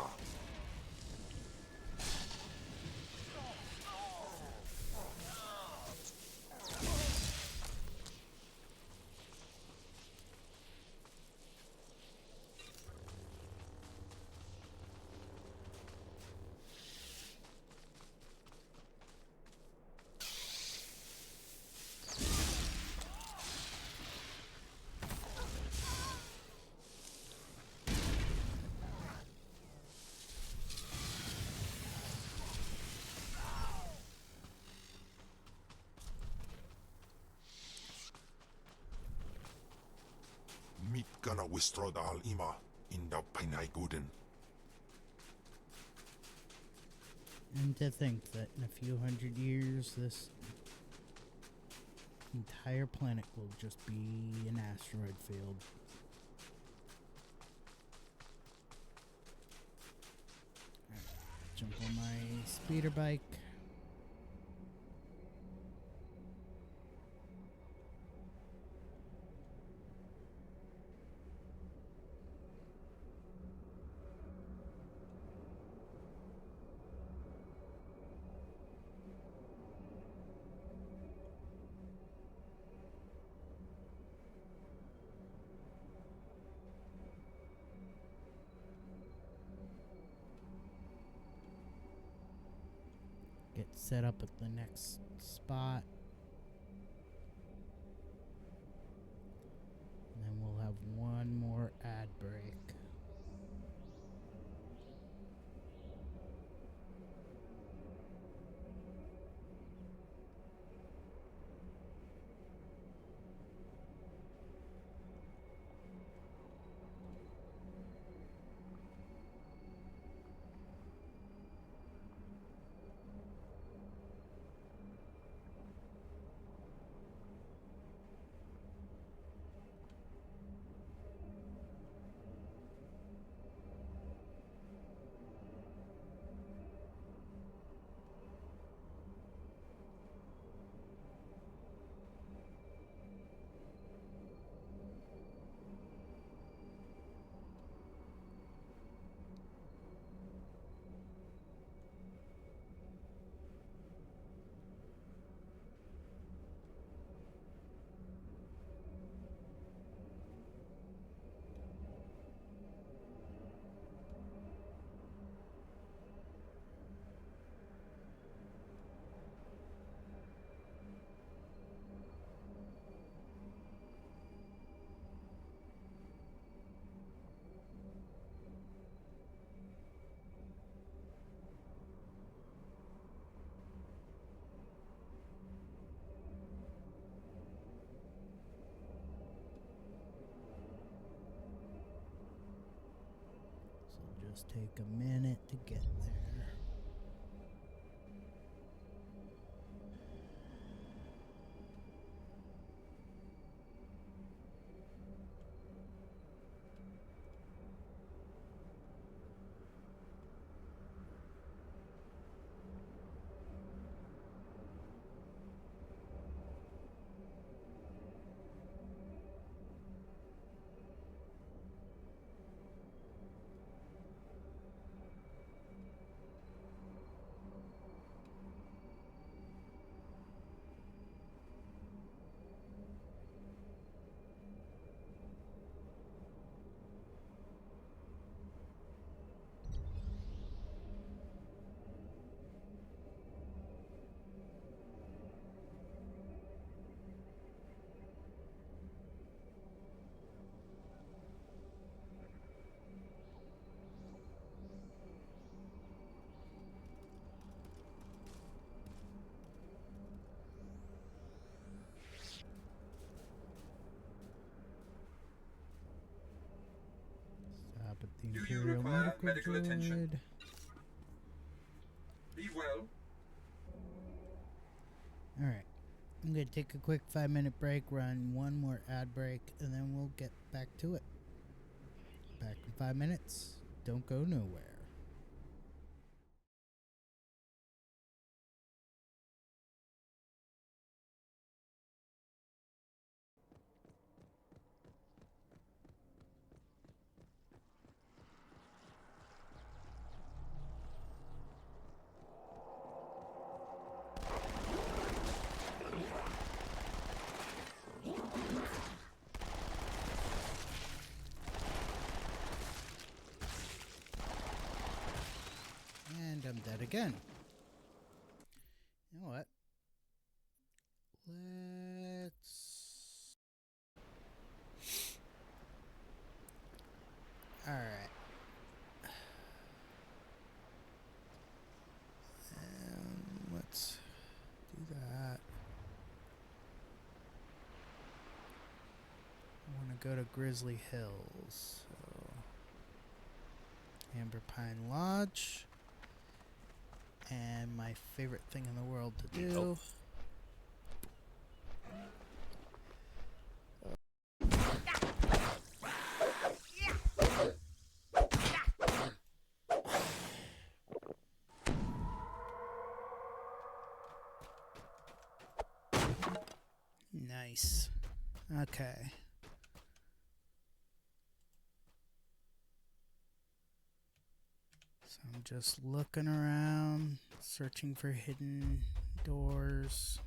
Mit gonna wistrodal ima in the Pinai Guden. And to think that in a few hundred years, this entire planet will just be an asteroid field. Alright, jump on my speeder bike. Get set up at the next spot. And then we'll have one more ad break. Just take a minute to get there. with the Do you Imperial require medical droid. attention? Be well. Alright. I'm going to take a quick 5-minute break, run one more ad break, and then we'll get back to it. Back in 5 minutes. Don't go nowhere. And I'm dead again. You know what? Let's... Alright. Let's do that. I want to go to Grizzly Hills. So Amber Pine Lodge. And my favorite thing in the world to do. Nice. Okay. So I'm just looking around, searching for hidden doors.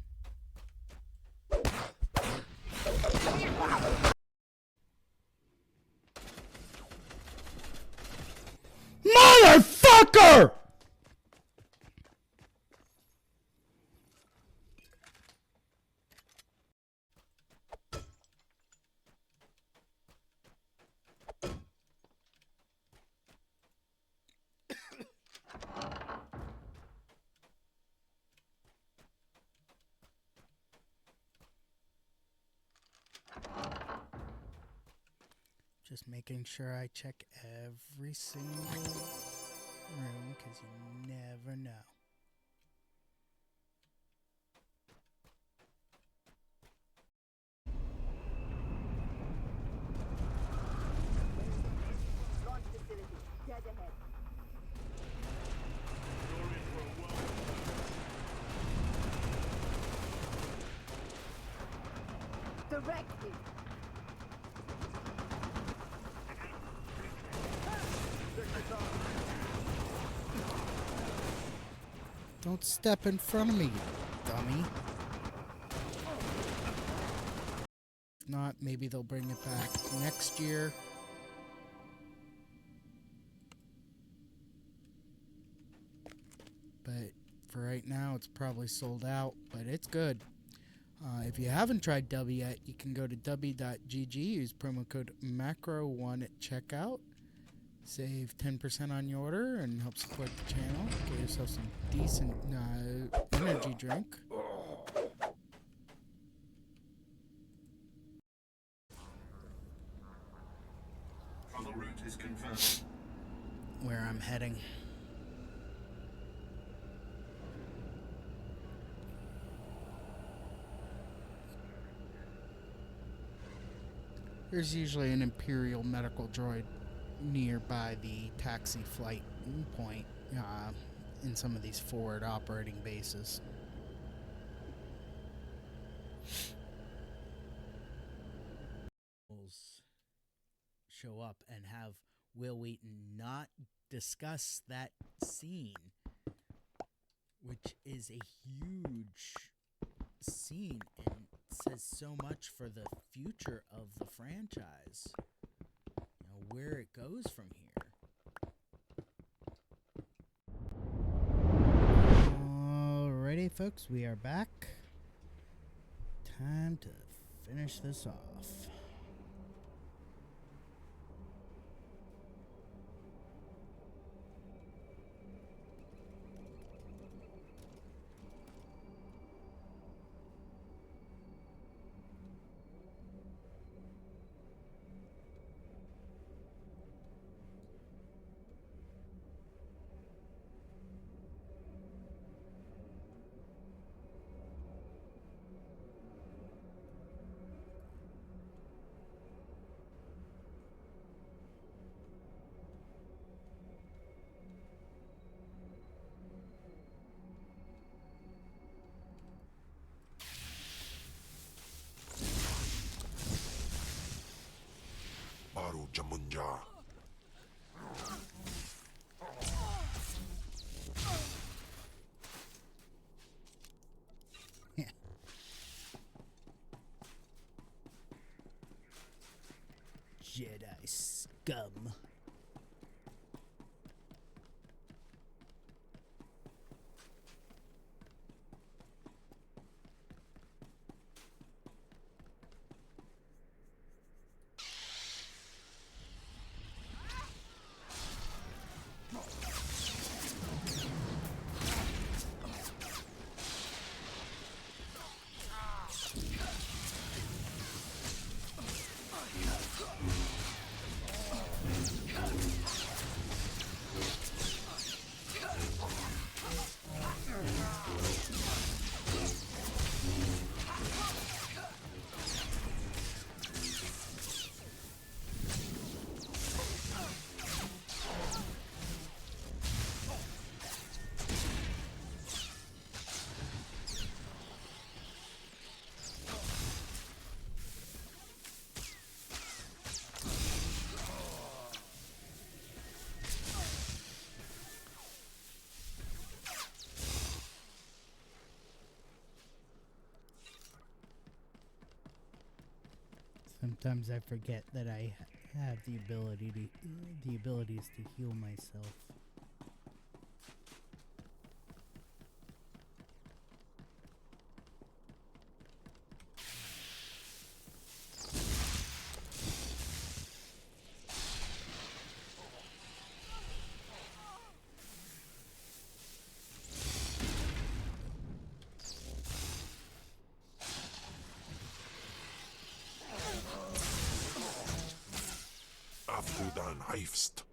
Motherfucker! Just making sure I check every single room, because you never know. Launch facility, dead ahead. Directly. Don't step in front of me, dummy. If not, maybe they'll bring it back next year. But for right now, it's probably sold out, but it's good. If you haven't tried W yet, you can go to w.gg, use promo code MACRO1 at checkout. Save 10% on your order and help support the channel. Get yourself some decent energy drink. Travel route is confirmed. Where I'm heading. There's usually an Imperial medical droid nearby the taxi flight point in some of these forward operating bases. Show up and have Will Wheaton not discuss that scene, which is a huge scene and says so much for the future of the franchise. You know, where it goes from here. Alrighty, folks, we are back. Time to finish this off. Jamunja. Jedi scum. Sometimes I forget that I have the abilities to heal myself. Afrudan Heifst.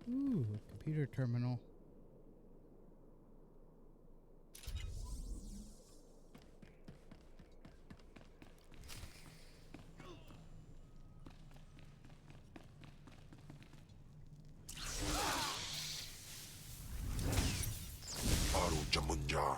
Ooh, computer terminal. Aru Jamunja.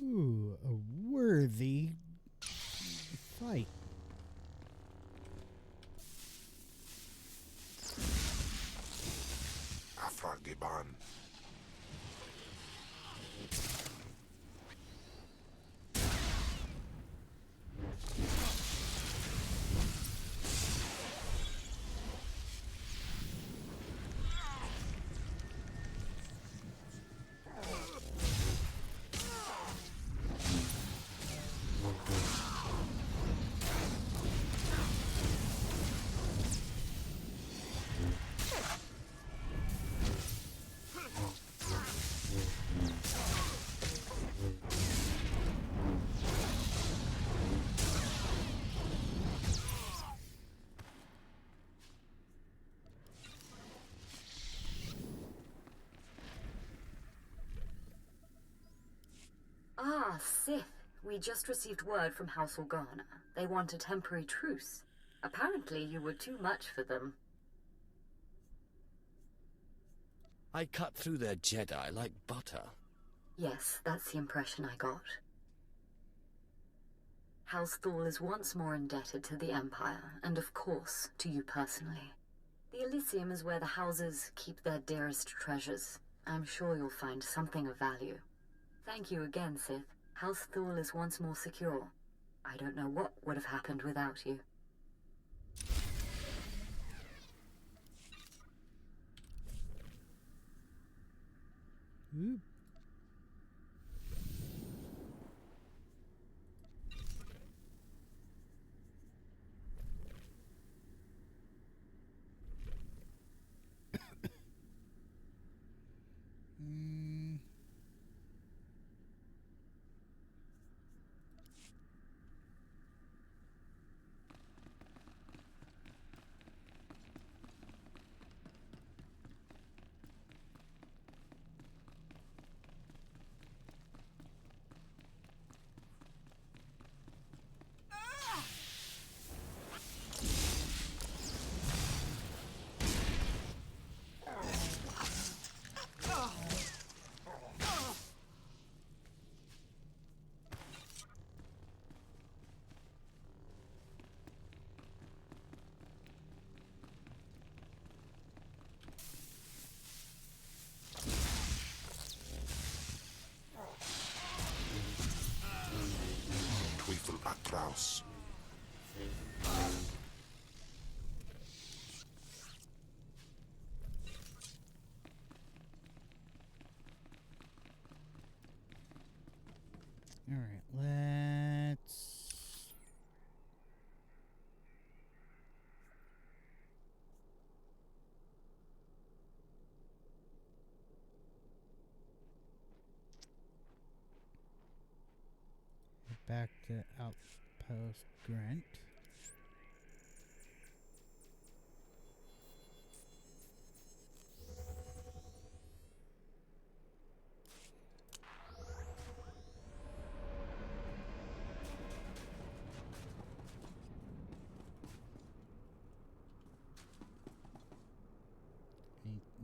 Ooh, a worthy fight. Afragiban. Sith. We just received word from House Organa. They want a temporary truce. Apparently you were too much for them. I cut through their Jedi like butter. Yes, that's the impression I got. House Thul is once more indebted to the Empire, and of course, to you personally. The Elysium is where the houses keep their dearest treasures. I'm sure you'll find something of value. Thank you again, Sith. House Thul is once more secure. I don't know what would have happened without you. Ooh. Teufel atraus. All right, let's... back to Outpost Grant.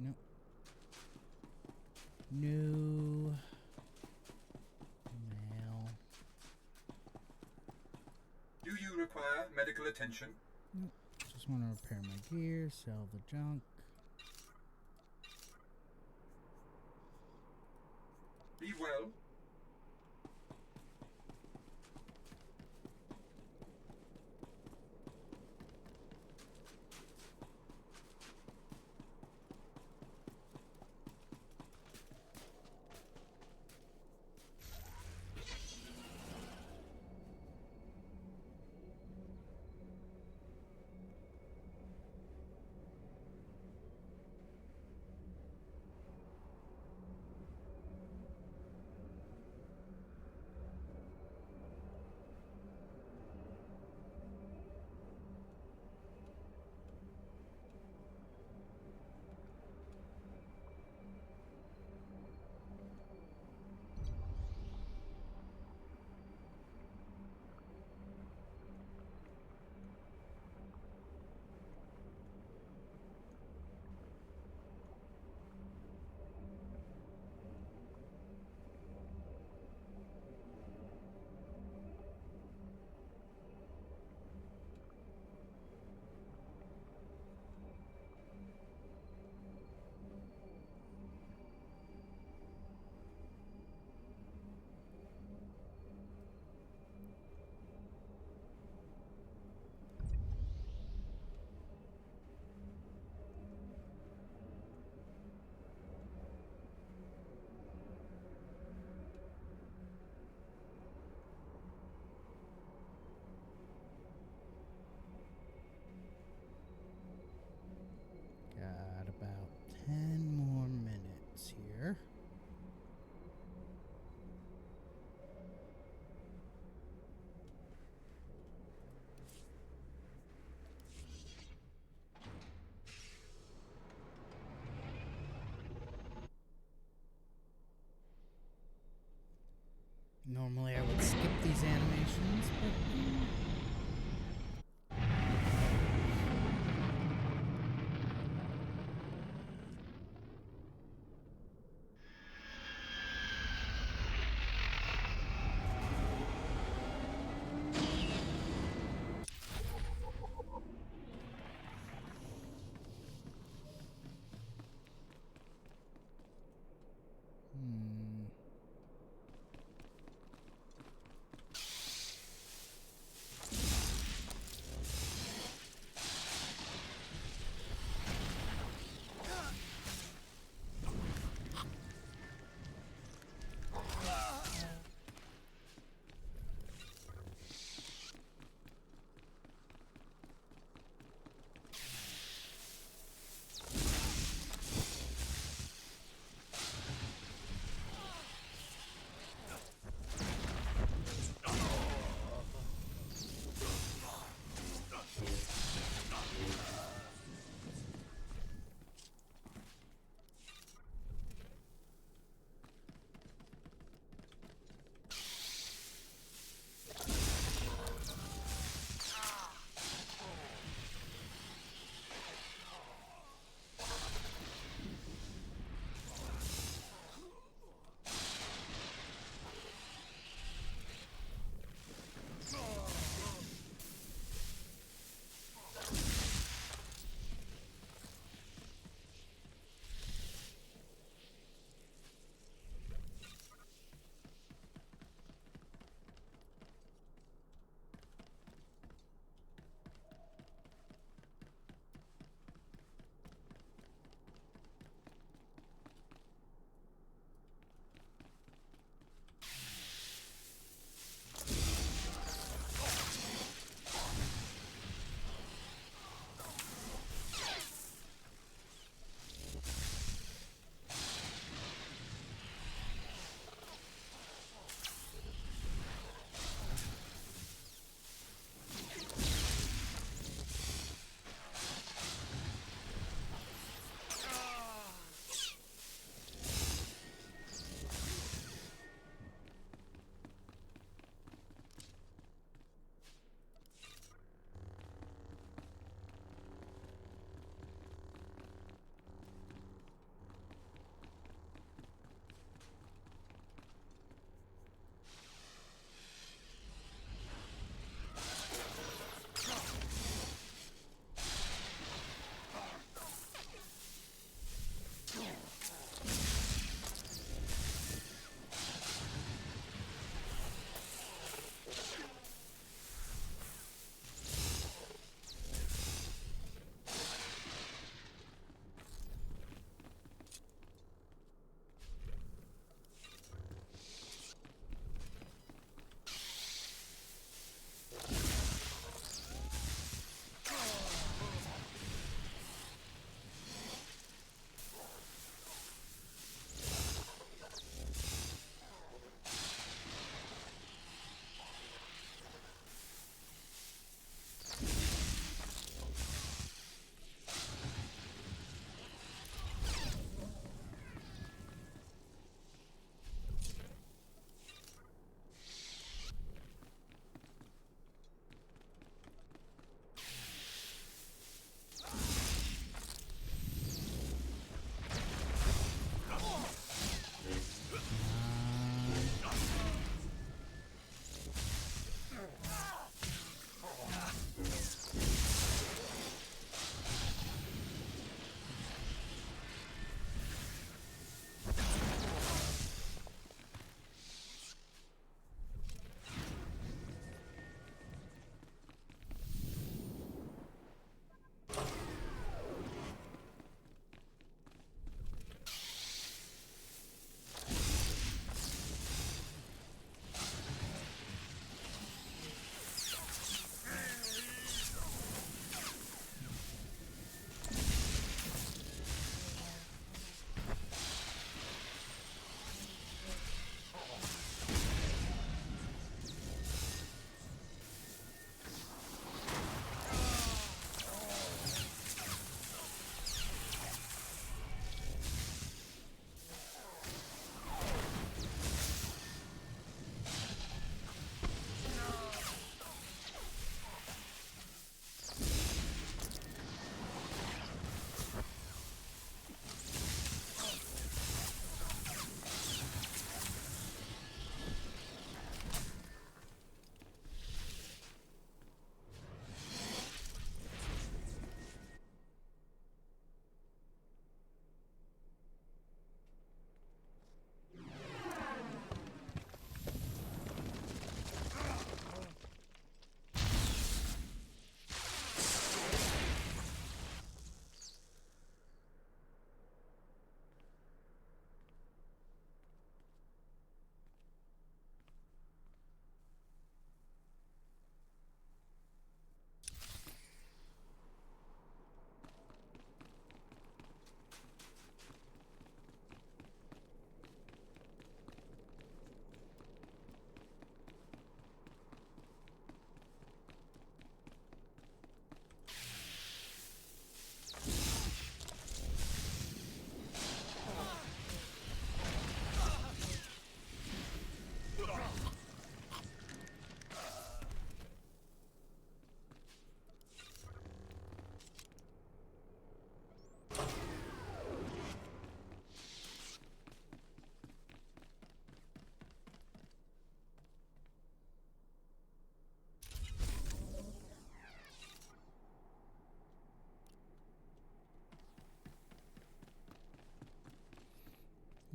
Nope. No. Mail. Do you require medical attention? Nope. Just want to repair my gear, sell the junk. Be well.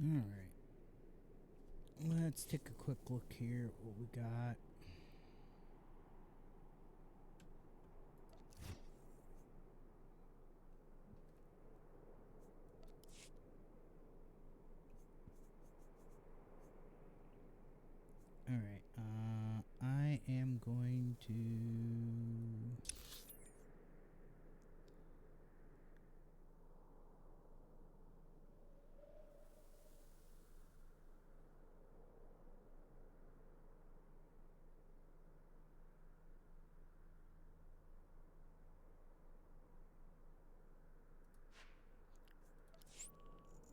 Alright. Let's take a quick look here at what we got. Alright, I am going to...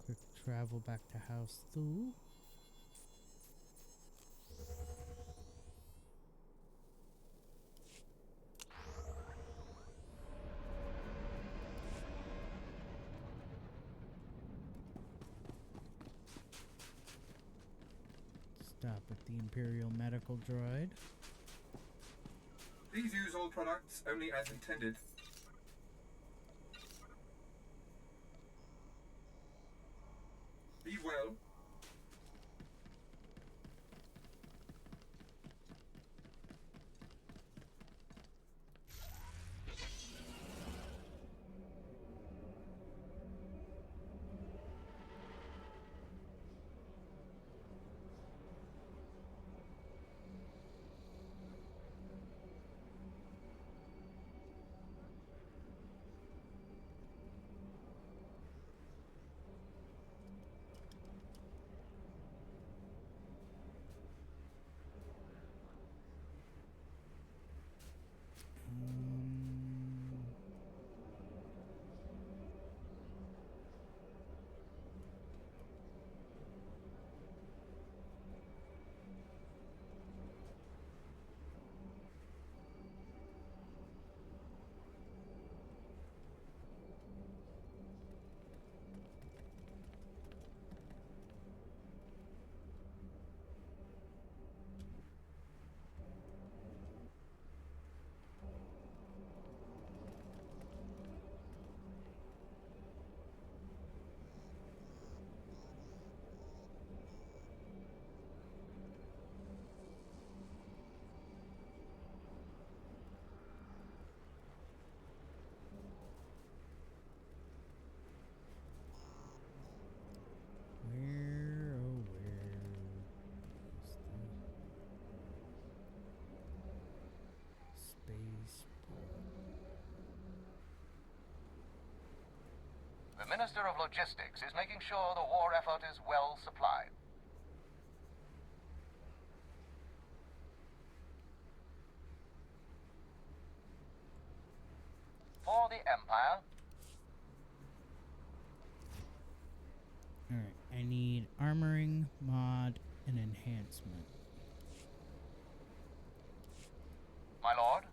quick travel back to House 2. Stop at the Imperial Medical Droid. Please use all products only as intended. Be well. Where, oh where is the spaceport? The Minister of Logistics is making sure the war effort is well supplied. For the Empire. Alright, I need armoring, mod, and enhancement. My lord,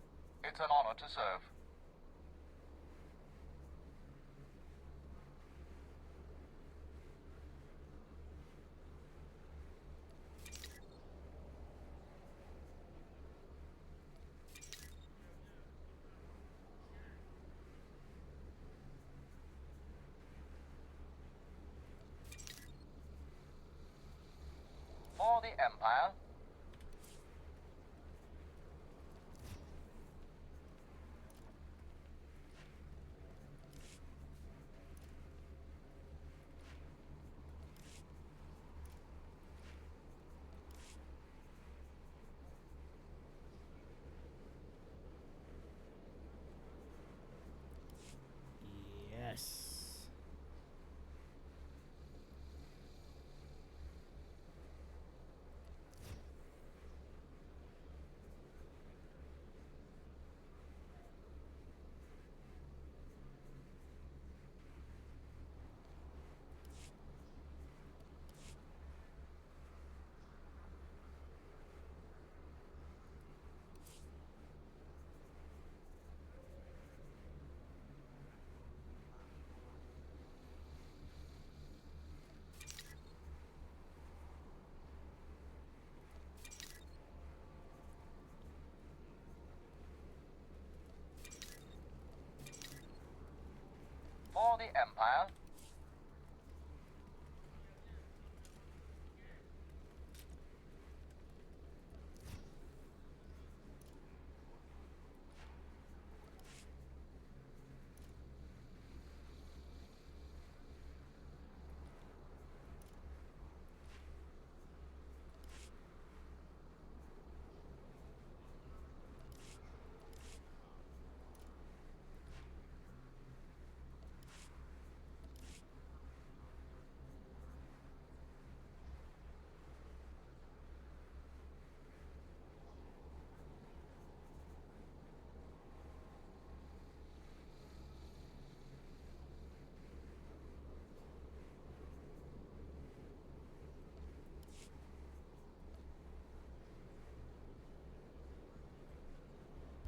it's an honor to serve. For the Empire. Yes.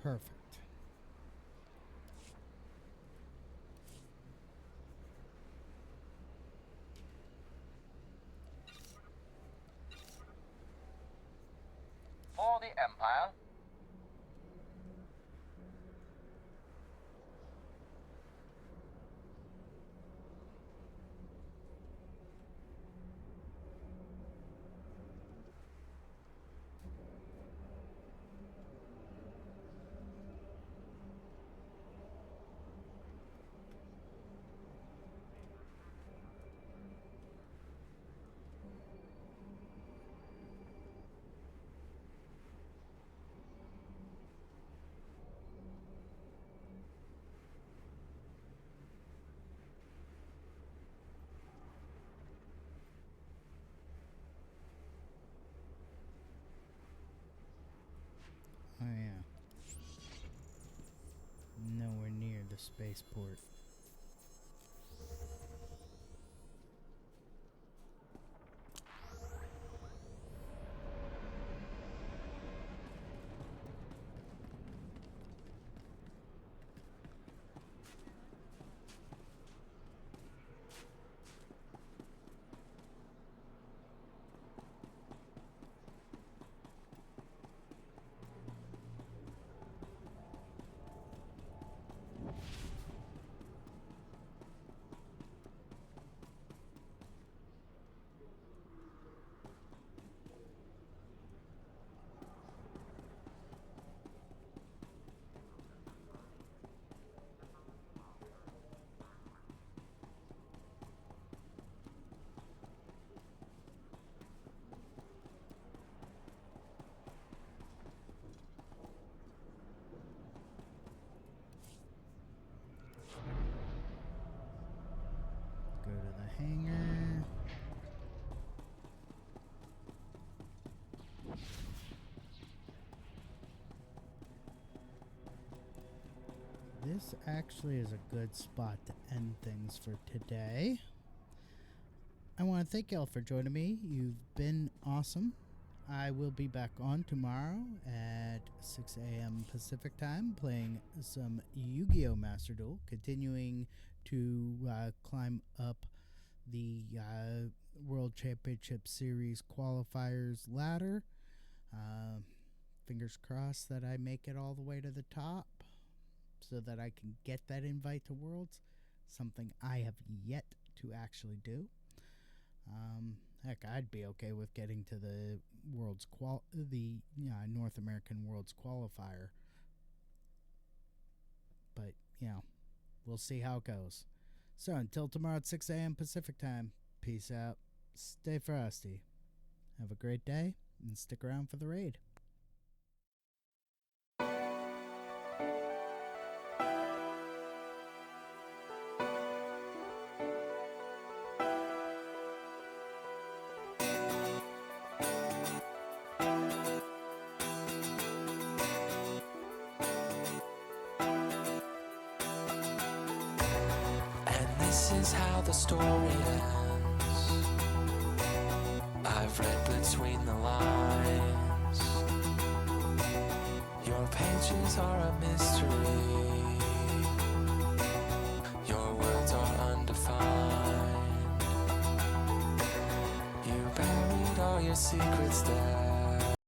Perfect. For the Empire. Oh yeah. Nowhere near the spaceport. Go to the hangar. This actually is a good spot to end things for today. I want to thank y'all for joining me. You've been awesome. I will be back on tomorrow at 6 a.m. Pacific time playing some Yu-Gi-Oh! Master Duel, continuing to climb up the World Championship Series qualifiers ladder. Fingers crossed that I make it all the way to the top so that I can get that invite to Worlds, something I have yet to actually do. Heck, I'd be okay with getting to the North American Worlds qualifier. But, we'll see how it goes. So until tomorrow at 6 a.m. Pacific time, peace out, stay frosty, have a great day, and stick around for the raid. This is how the story ends. I've read between the lines. Your pages are a mystery. Your words are undefined. You buried all your secrets there.